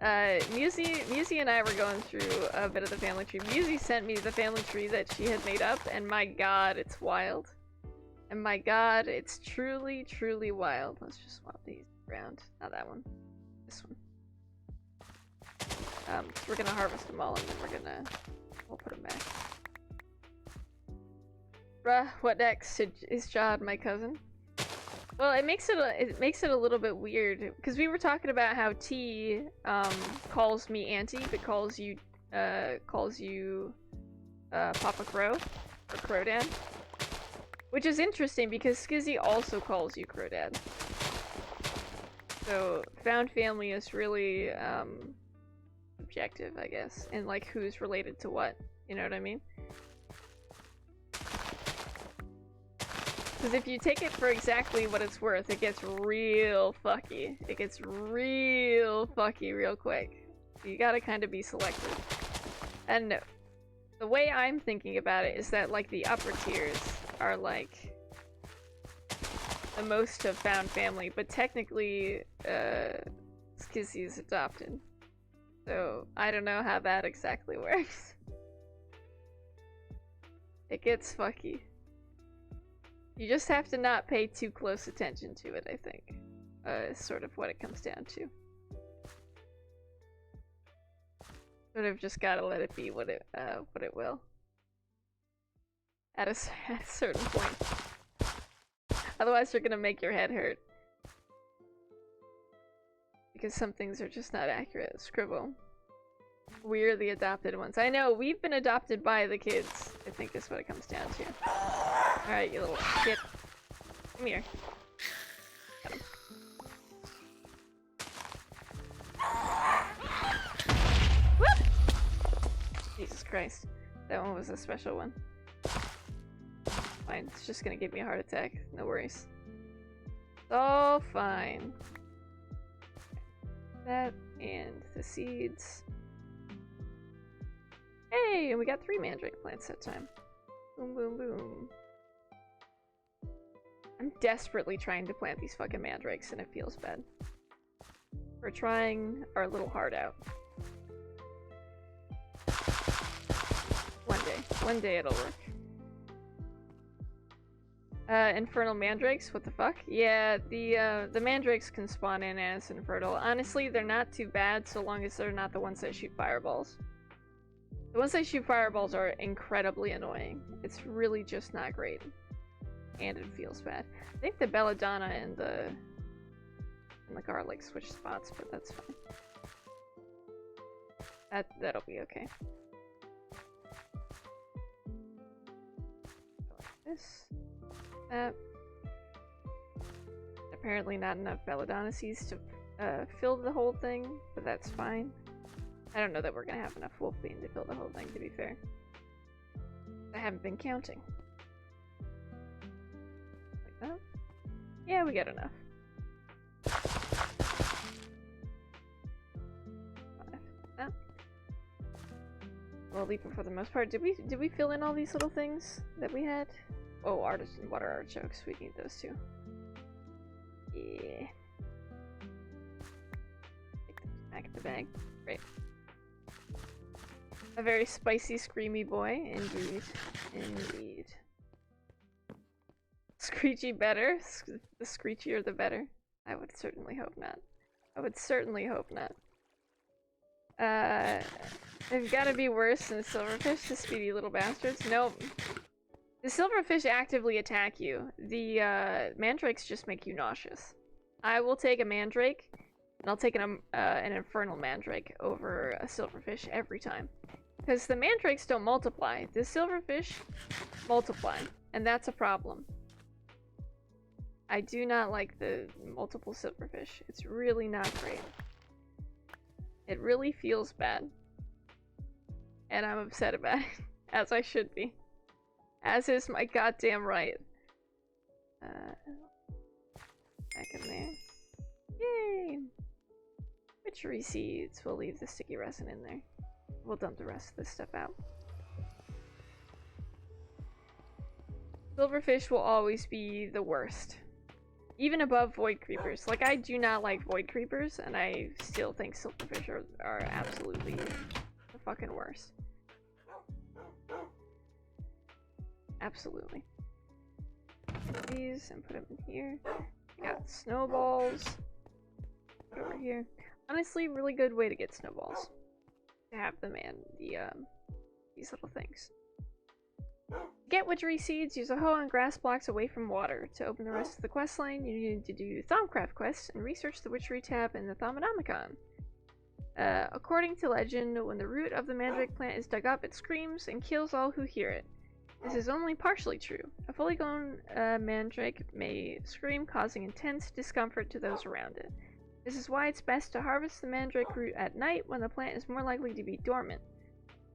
Musi and I were going through a bit of the family tree. Musi sent me the family tree that she had made up, and my god, it's wild. And my god, it's truly, truly wild. Let's just swap these around. Not that one. This one. So we're gonna harvest them all, and then we'll put them back. Bruh, what next? Is Jod my cousin? Well, it makes it a little bit weird because we were talking about how T calls me auntie, but calls you Papa Crow or Crow Dad. Which is interesting because Skizzy also calls you Crodad. So, found family is really, objective, I guess, and like who's related to what. You know what I mean? Because if you take it for exactly what it's worth, it gets real fucky. It gets real fucky real quick. You gotta kind of be selective. And the way I'm thinking about it is that, like, the upper tiers are, like, the most of found family, but technically, Skizzy is adopted. So, I don't know how that exactly works. It gets fucky. You just have to not pay too close attention to it, I think. Is sort of what it comes down to. Sort of just gotta let it be what it will. At a certain point. Otherwise you're gonna make your head hurt. Because some things are just not accurate. Scribble. We're the adopted ones. I know, we've been adopted by the kids, I think is what it comes down to. Alright, you little shit. Come here. Got him. Whoop! Jesus Christ. That one was a special one. Fine, it's just gonna give me a heart attack. No worries. It's all fine. That and the seeds. Hey, and we got 3 mandrake plants that time. Boom, boom, boom. I'm desperately trying to plant these fucking mandrakes and it feels bad. We're trying our little heart out. One day it'll work. Infernal mandrakes, what the fuck? Yeah, the mandrakes can spawn in as infertile. Honestly, they're not too bad so long as they're not the ones that shoot fireballs. The ones that shoot fireballs are incredibly annoying. It's really just not great. And it feels bad. I think the belladonna and the garlic switch spots, but that's fine. That'll be okay. Like this. That. Apparently not enough belladonna seeds to fill the whole thing, but that's fine. I don't know that we're gonna have enough wolf bean to fill the whole thing, to be fair. I haven't been counting. Like that? Yeah, we got enough. 5. That. Well, leaping for the most part. Did we fill in all these little things that we had? Oh, artisan water artichokes. We need those too. Yeah. Take those back in the bag. Great. A very spicy, screamy boy. Indeed. Indeed. Screechy better? The screechier the better? I would certainly hope not. I would certainly hope not. They've gotta be worse than the silverfish, the speedy little bastards. Nope. The silverfish actively attack you. The mandrakes just make you nauseous. I will take a mandrake, and I'll take an infernal mandrake over a silverfish every time. Because the mandrakes don't multiply. The silverfish multiply, and that's a problem. I do not like the multiple silverfish. It's really not great. It really feels bad. And I'm upset about it, as I should be. As is my goddamn right. Back in there. Yay! Witchery seeds. We'll leave the sticky resin in there. We'll dump the rest of this stuff out. Silverfish will always be the worst. Even above void creepers. Like, I do not like void creepers, and I still think silverfish are absolutely the fucking worst. Absolutely. Take these and put them in here. We got snowballs. Put over here. Honestly, really good way to get snowballs. To have them and these little things. To get witchery seeds, use a hoe and grass blocks away from water. To open the rest of the quest line, you need to do Thaumcraft quests and research the witchery tab in the Thaumonomicon. According to legend, when the root of the mandrake plant is dug up, it screams and kills all who hear it. This is only partially true. A fully grown mandrake may scream, causing intense discomfort to those around it. This is why it's best to harvest the mandrake root at night when the plant is more likely to be dormant.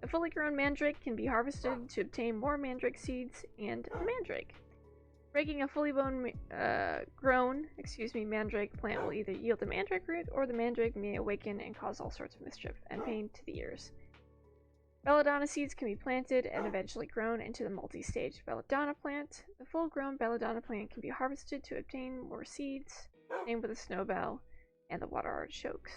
A fully grown mandrake can be harvested to obtain more mandrake seeds and a mandrake. Breaking a fully grown mandrake plant will either yield a mandrake root, or the mandrake may awaken and cause all sorts of mischief and pain to the ears. Belladonna seeds can be planted and eventually grown into the multi-stage belladonna plant. The full-grown belladonna plant can be harvested to obtain more seeds, same with the snowbell and the water artichokes.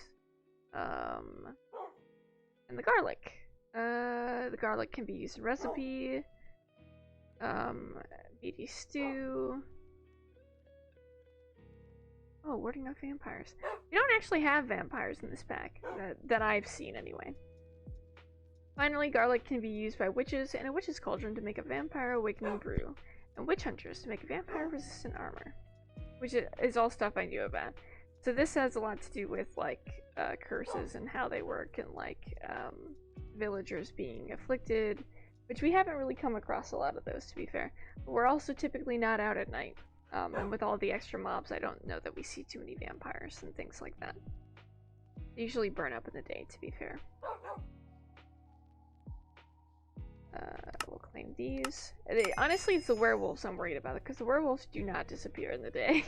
And the garlic. The garlic can be used in recipe, beefy stew. Oh, warding off vampires. We don't actually have vampires in this pack, that I've seen anyway. Finally, garlic can be used by witches in a witch's cauldron to make a vampire awakening brew, and witch hunters to make vampire-resistant armor, which is all stuff I knew about. So this has a lot to do with, like, curses and how they work, and, like, villagers being afflicted, which we haven't really come across a lot of those, to be fair. But we're also typically not out at night, and with all the extra mobs, I don't know that we see too many vampires and things like that. They usually burn up in the day, to be fair. We'll claim these. Honestly, it's the werewolves I'm worried about, because the werewolves do not disappear in the day.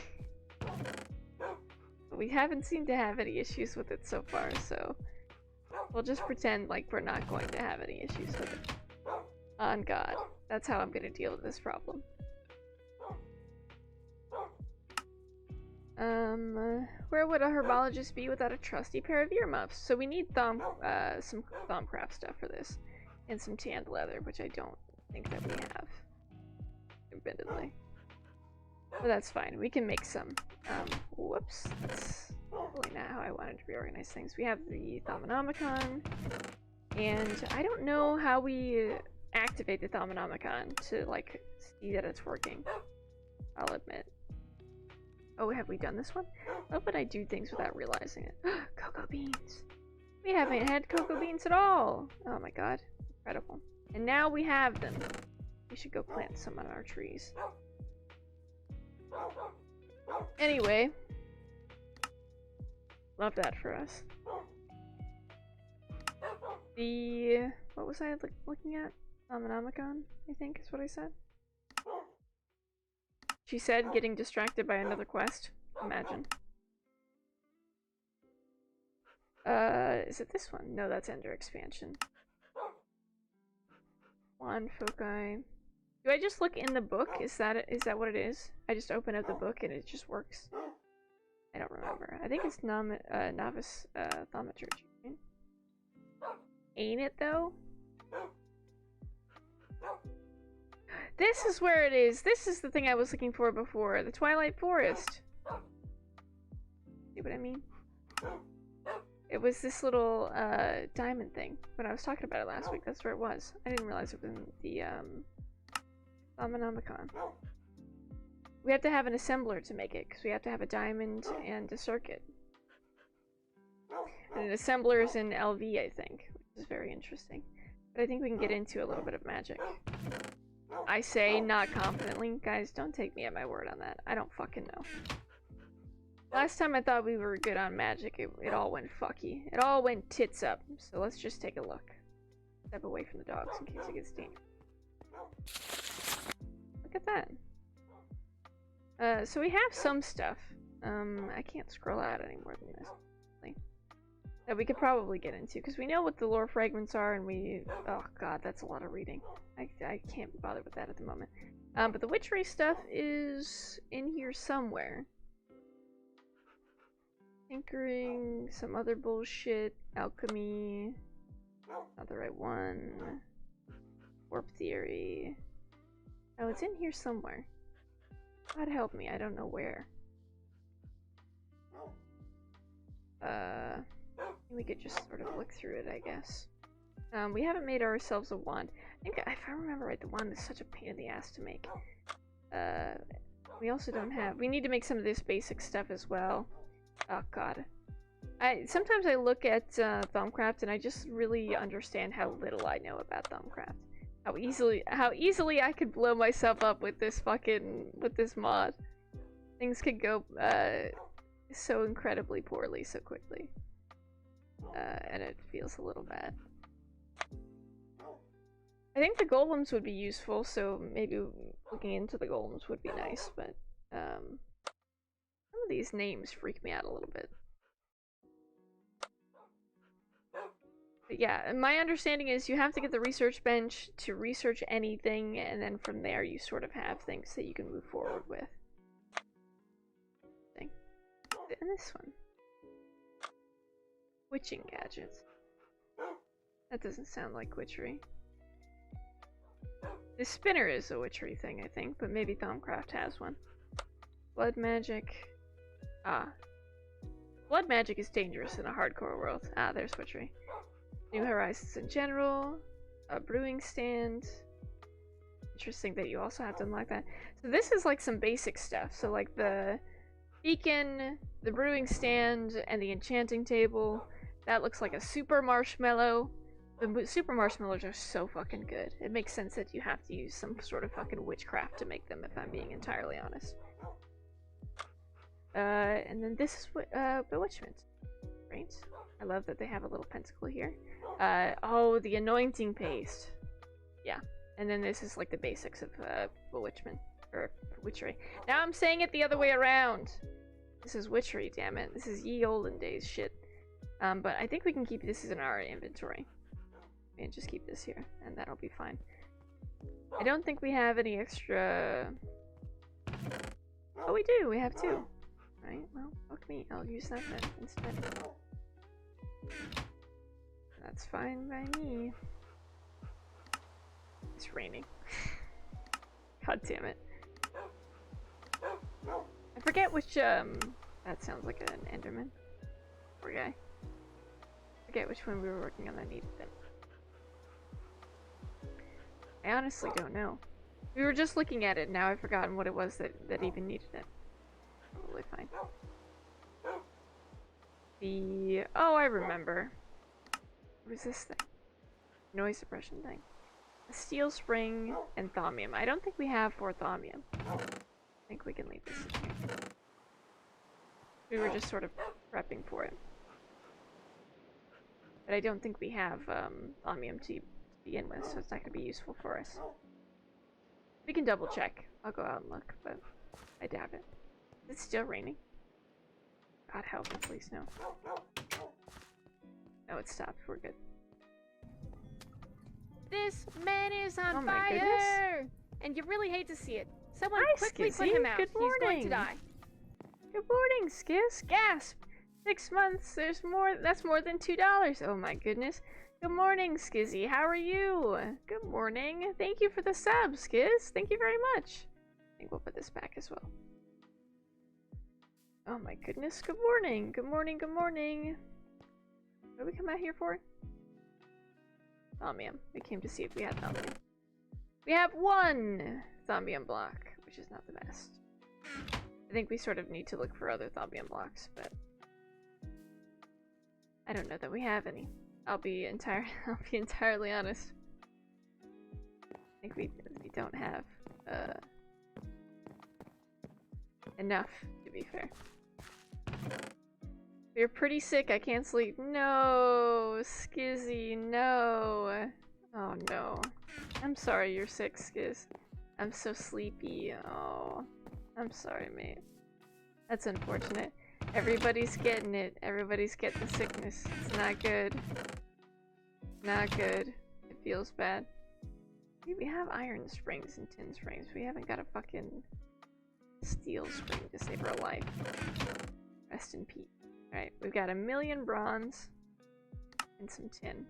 We haven't seemed to have any issues with it so far, so we'll just pretend like we're not going to have any issues with it. On God. That's how I'm going to deal with this problem. Where would a herbologist be without a trusty pair of earmuffs? So we need some Thaumcraft stuff for this. And some tanned leather, which I don't think that we have. Admittedly. But that's fine. We can make some. Whoops. That's really not how I wanted to reorganize things. We have the Thaumonomicon. And I don't know how we activate the Thaumonomicon to, like, see that it's working. I'll admit. Oh, have we done this one? Oh, but I do things without realizing it. Cocoa beans! We haven't had cocoa beans at all! Oh my god. Incredible. And now we have them. We should go plant some on our trees. Anyway. Love that for us. What was I looking at? Thaumonomicon, I think is what I said. She said getting distracted by another quest. Imagine. Is it this one? No, that's Ender Expansion. Wand foci. Do I just look in the book? Is that what it is? I just open up the book and it just works. I don't remember. I think it's novice thaumaturgy. Right? Ain't it though? This is where it is. This is the thing I was looking for before. The Twilight Forest. See what I mean? It was this little diamond thing. When I was talking about it last week, that's where it was. I didn't realize it was in the Thaumonomicon. We have to have an assembler to make it, because we have to have a diamond and a circuit. And an assembler is in LV, I think, which is very interesting. But I think we can get into a little bit of magic. I say not confidently. Guys, don't take me at my word on that. I don't fucking know. Last time I thought we were good on magic, it all went fucky. It all went tits up. So let's just take a look. Step away from the dogs in case it gets dangerous. Look at that. So we have some stuff. I can't scroll out any more than this. That we could probably get into, because we know what the lore fragments are, and oh god, that's a lot of reading. I can't be bothered with that at the moment. But the witchery stuff is in here somewhere. Tinkering, some other bullshit, alchemy, not the right one, warp theory. Oh, it's in here somewhere. God help me, I don't know where. We could just sort of look through it, I guess. We haven't made ourselves a wand. I think, if I remember right, the wand is such a pain in the ass to make. We also don't have... We need to make some of this basic stuff as well. Oh god. Sometimes I look at Thaumcraft and I just really understand how little I know about Thaumcraft. How easily I could blow myself up with this mod. Things could go so incredibly poorly so quickly. And it feels a little bad. I think the golems would be useful, so maybe looking into the golems would be nice, but some of these names freak me out a little bit. But yeah, my understanding is you have to get the research bench to research anything, and then from there you sort of have things that you can move forward with. And this one. Witching gadgets. That doesn't sound like witchery. The spinner is a witchery thing, I think, but maybe Thaumcraft has one. Blood magic. Ah. Blood magic is dangerous in a hardcore world. Ah, there's witchery. New Horizons in general. A brewing stand. Interesting that you also have to unlock that. So this is like some basic stuff. So like the beacon, the brewing stand, and the enchanting table. That looks like a super marshmallow. The super marshmallows are so fucking good. It makes sense that you have to use some sort of fucking witchcraft to make them, if I'm being entirely honest. And then this is bewitchment. Right? I love that they have a little pentacle here. Oh, the anointing paste. Yeah. And then this is like the basics of bewitchment. Or witchery. Now I'm saying it the other way around. This is witchery, damn it. This is ye olden days shit. But I think we can keep this in our inventory. And just keep this here, and that'll be fine. I don't think we have any extra... Oh, we do! We have two. Right, well, fuck me. I'll use that then instead. That's fine by me. It's raining. God damn it. I forget which, that sounds like an Enderman. Poor guy. I forget which one we were working on that needed it. I honestly don't know. We were just looking at it, now I've forgotten what it was that even needed it. Totally fine. Oh, I remember. What is this thing? Noise suppression thing. A steel spring and thaumium. I don't think we have 4 thaumium. I think we can leave this in here. We were just sort of prepping for it. But I don't think we have thaumium to begin with, so it's not going to be useful for us. We can double check. I'll go out and look, but I doubt it. It's still raining. God help me, please no. No, it stopped. We're good. This man is on my fire! goodness. And you really hate to see it. Someone Hi, quickly Skizzy. put him out. Good He's going to morning. die. Good morning, Skiz. Gasp! 6 months, there's more, that's more than $2. Oh my goodness. Good morning, Skizzy. How are you? Good morning. Thank you for the sub, Skiz. Thank you very much. I think we'll put this back as well. Oh my goodness. Good morning. Good morning. Good morning. What did we come out here for? Thaumium. We came to see if we had thaumium. We have 1 thaumium block, which is not the best. I think we sort of need to look for other thaumium blocks, but I don't know that we have any. I'll be entirely honest. I think we don't have enough, to be fair. You're pretty sick, I can't sleep. No, Skizzy, no. Oh no. I'm sorry you're sick, Skiz. I'm so sleepy. Oh, I'm sorry, mate. That's unfortunate. Everybody's getting it. Everybody's getting the sickness. It's not good. Not good. It feels bad. We have iron springs and tin springs. We haven't got a fucking steel spring to save our life. Rest in peace. Alright, we've got 1,000,000 bronze and some tin.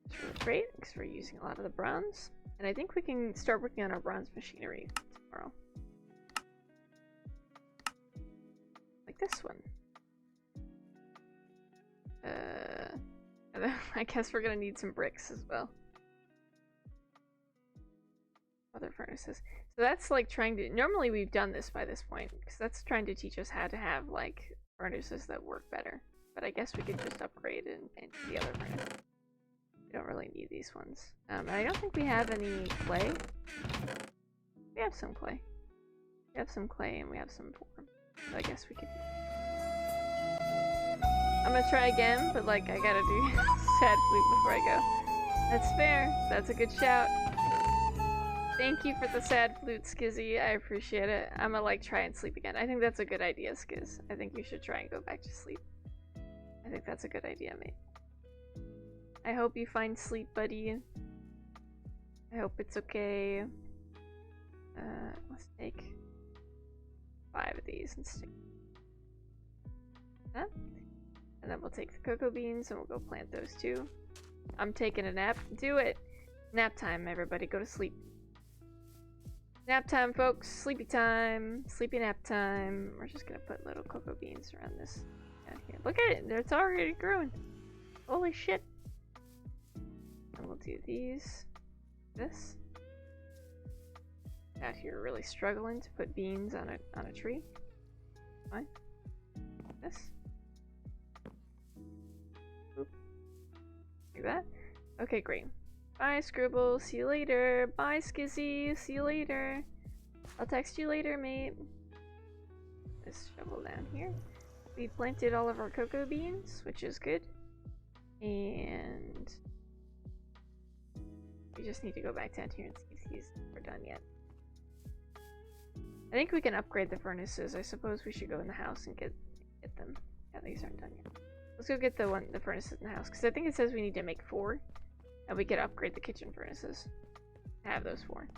It's really great because we're using a lot of the bronze. And I think we can start working on our bronze machinery tomorrow. Like this one. I guess we're gonna need some bricks as well. Other furnaces. So that's like trying to... Normally we've done this by this point, because that's trying to teach us how to have like furnaces that work better. But I guess we could just upgrade and do the other furnace. We don't don't really need these ones. I don't think we have any clay. We have some clay. We have some clay and we have some form. So I guess we could... I'm gonna try again, but like I gotta do sad flute before I go. That's fair. That's a good shout. Thank you for the sad flute, Skizzy. I appreciate it. I'm gonna like try and sleep again. I think that's a good idea, Skiz. I think you should try and go back to sleep. I think that's a good idea, mate. I hope you find sleep, buddy. I hope it's okay. Let's take 5 of these and stick that. And then we'll take the cocoa beans and we'll go plant those too. I'm taking a nap. Do it! Nap time, everybody. Go to sleep. Nap time, folks. Sleepy time. Sleepy nap time. We're just gonna put little cocoa beans around this down here. Look at it! It's already growing. Holy shit. And we'll do these. This. Out here really struggling to put beans on a tree. Fine. This. Oop. Like that. Okay, great. Bye, Scribble. See you later. Bye, Skizzy. See you later. I'll text you later, mate. This shovel down here. We planted all of our cocoa beans, which is good. And we just need to go back down here and see if these are done yet. I think we can upgrade the furnaces. I suppose we should go in the house and get them. Yeah, these aren't done yet. Let's go get the furnaces in the house, because I think it says we need to make 4. And we could upgrade the kitchen furnaces. Have those 4.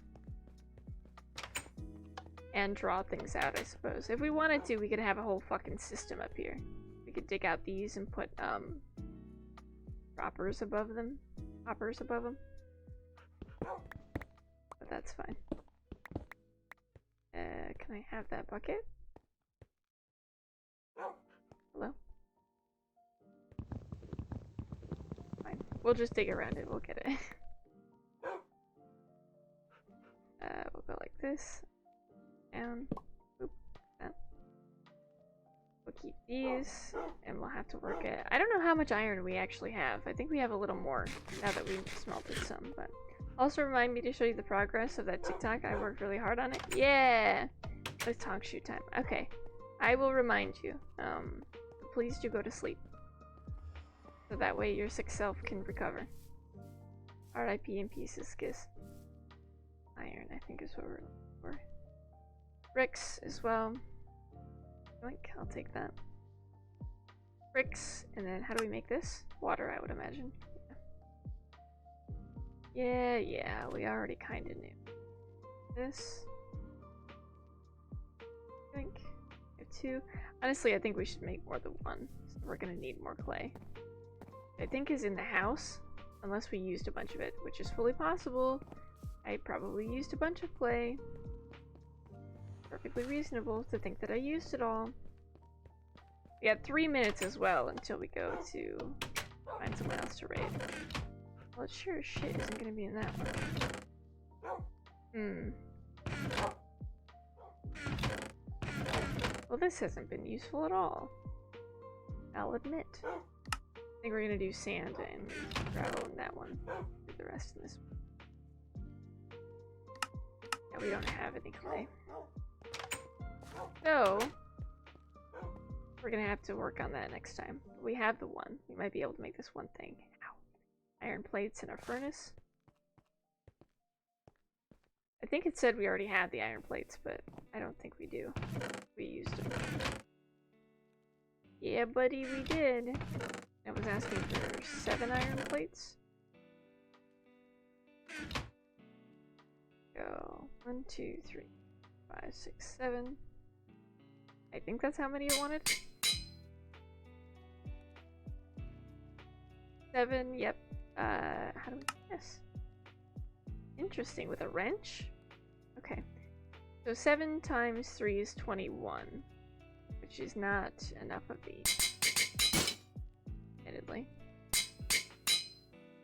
And draw things out, I suppose. If we wanted to, we could have a whole fucking system up here. We could dig out these and put, droppers above them. Hoppers above them. But that's fine. Can I have that bucket? Hello? Fine. We'll just dig around it. We'll get it. We'll go like this. Down. Oop. Down. We'll keep these. And we'll have to work it. I don't know how much iron we actually have. I think we have a little more now that we smelted some, but... Also remind me to show you the progress of that TikTok. I worked really hard on it. Yeah! It's talk shoot time. Okay. I will remind you. Please do go to sleep. So that way your sick self can recover. R.I.P. in pieces, Skiz. Iron, I think is what we're looking for. Bricks as well. Yoink, I'll take that. Bricks, and then how do we make this? Water, I would imagine. Yeah, we already kinda knew. This. I think. We have 2. Honestly, I think we should make more than 1. So we're gonna need more clay. I think is in the house, unless we used a bunch of it, which is fully possible. I probably used a bunch of clay. Perfectly reasonable to think that I used it all. We have 3 minutes as well until we go to find someone else to raid. Well, it sure as shit isn't gonna be in that one. Well, this hasn't been useful at all. I'll admit. I think we're gonna do sand and gravel in that one. Do the rest in this one. Yeah, we don't have any clay. So, we're gonna have to work on that next time. We have the 1. We might be able to make this one thing. Ow. Iron plates in our furnace. I think it said we already had the iron plates, but I don't think we do. We used them. Yeah, buddy, we did. I was asking for 7 iron plates. Go. 1, 2, 3, 5, 6, 7. I think that's how many it wanted. 7, yep. How do we do this? Interesting, with a wrench? Okay. So 7 times 3 is 21. Which is not enough of these. Admittedly.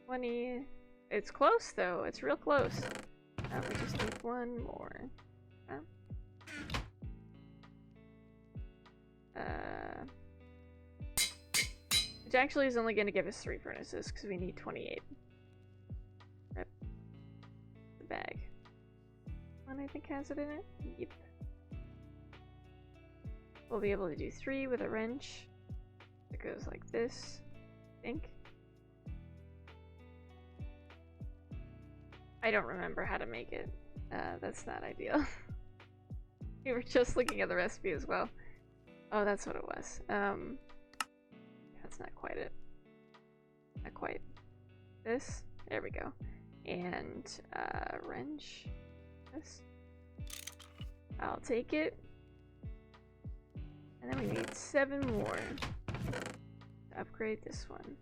20. It's close though, it's real close. We just need 1 more. Which actually is only going to give us 3 furnaces because we need 28. one I think has it in it. Yep. We'll be able to do 3 with a wrench. It goes like this, I think. I don't remember how to make it. That's not ideal. We were just looking at the recipe as well. Oh, that's what it was. That's not quite it. Not quite. This. There we go. And, wrench. This. I'll take it. And then we need 7 more to upgrade this one,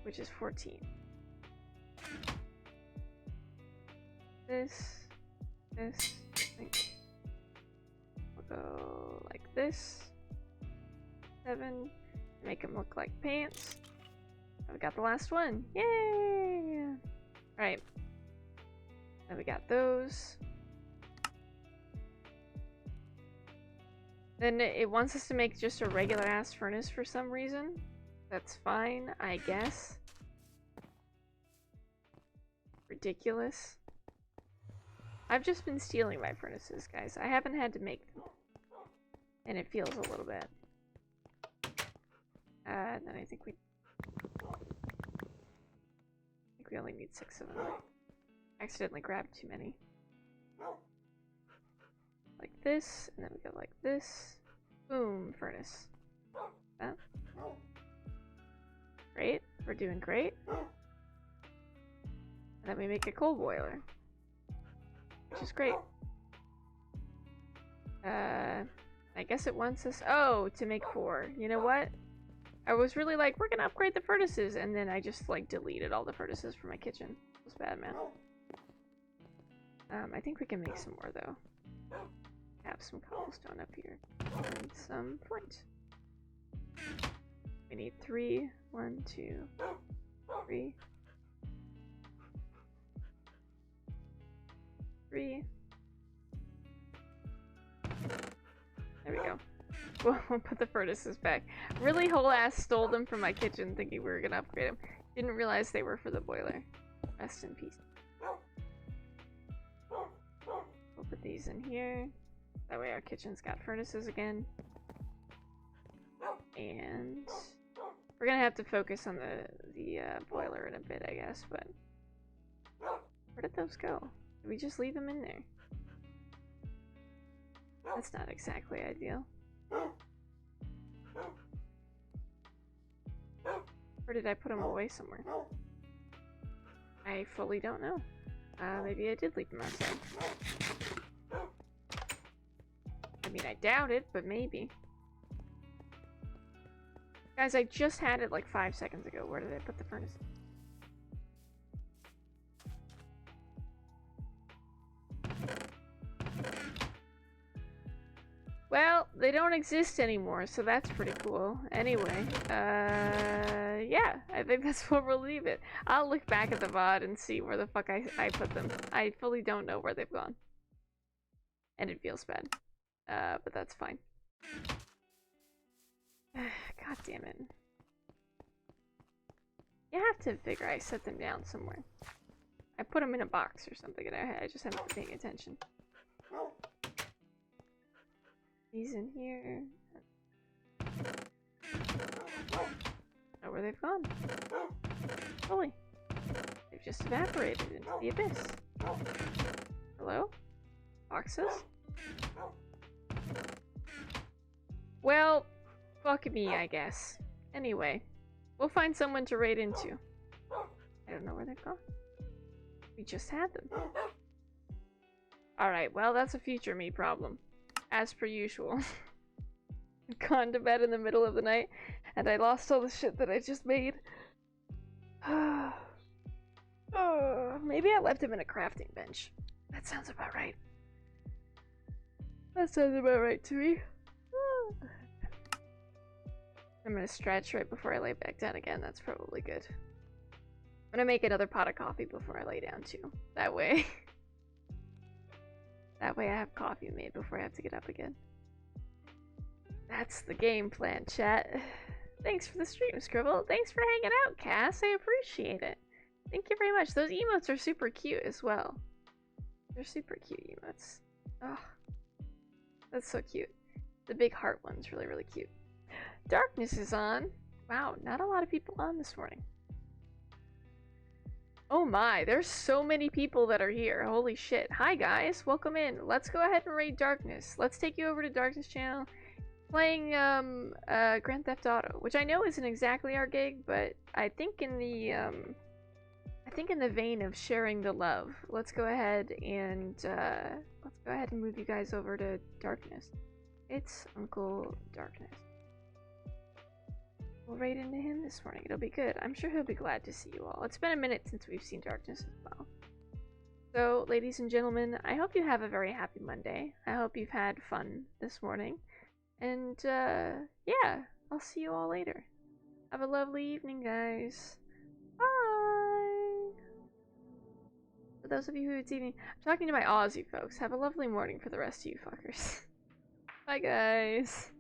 which is 14. This, I think we'll go like this. 7, make them look like pants. We got the last one. Yay! Alright. Then we got those. Then it wants us to make just a regular ass furnace for some reason. That's fine, I guess. Ridiculous. I've just been stealing my furnaces, guys. I haven't had to make them. And it feels a little bad. Then I think we only need 6 of them. Accidentally grabbed too many. Like this, and then we go like this. Boom, furnace. That. Great, we're doing great. And then we make a coal boiler, which is great. I guess it wants us, oh, to make 4. You know what? I was really like, we're gonna upgrade the furnaces, and then I just like deleted all the furnaces from my kitchen. It was bad, man. I think we can make some more though. Have some cobblestone up here and some flint. We need 3. 1, 2, 3. 3. There we go. We'll put the furnaces back. Really whole ass stole them from my kitchen thinking we were gonna upgrade them. Didn't realize they were for the boiler. Rest in peace. We'll put these in here. That way our kitchen's got furnaces again. And we're gonna have to focus on the boiler in a bit, I guess, but where did those go? Did we just leave them in there? That's not exactly ideal. Or did I put them away somewhere? I fully don't know. Maybe I did leave them outside. I mean, I doubt it, but maybe. Guys, I just had it like 5 seconds ago. Where did I put the furnace? Well, they don't exist anymore, so that's pretty cool. Anyway, yeah, I think that's where we'll leave it. I'll look back at the VOD and see where the fuck I put them. I fully don't know where they've gone. And it feels bad. But that's fine. God damn it. You have to figure I set them down somewhere. I put them in a box or something and I just haven't been paying attention. These in here. Oh, where they've gone. Holy. They've just evaporated into the abyss. Hello? Boxes? Well, fuck me, I guess. Anyway, we'll find someone to raid into. I don't know where they've gone. We just had them. Alright, well, that's a future me problem. As per usual. Gone to bed in the middle of the night, and I lost all the shit that I just made. Maybe I left him in a crafting bench. That sounds about right. That sounds about right to me. I'm gonna stretch right before I lay back down again. That's probably good. I'm gonna make another pot of coffee before I lay down too. That way. That way I have coffee made before I have to get up again. That's the game plan, chat. Thanks for the stream, Scribble. Thanks for hanging out, Cass. I appreciate it. Thank you very much. Those emotes are super cute as well. They're super cute emotes. Oh, that's so cute. The big heart one's really, really cute. Darkness is on. Wow, not a lot of people on this morning. Oh my, there's so many people that are here. Holy shit. Hi guys, welcome in. Let's go ahead and raid Darkness. Let's take you over to Darkness channel. Playing Grand Theft Auto, which I know isn't exactly our gig, but I think in the vein of sharing the love, let's go ahead and move you guys over to Darkness. It's Uncle Darkness. We'll raid into him this morning. It'll be good. I'm sure he'll be glad to see you all. It's been a minute since we've seen Darkness as well. So, ladies and gentlemen, I hope you have a very happy Monday. I hope you've had fun this morning. And, yeah, I'll see you all later. Have a lovely evening, guys. Bye! For those of you who it's evening, I'm talking to my Aussie folks. Have a lovely morning for the rest of you fuckers. Bye, guys.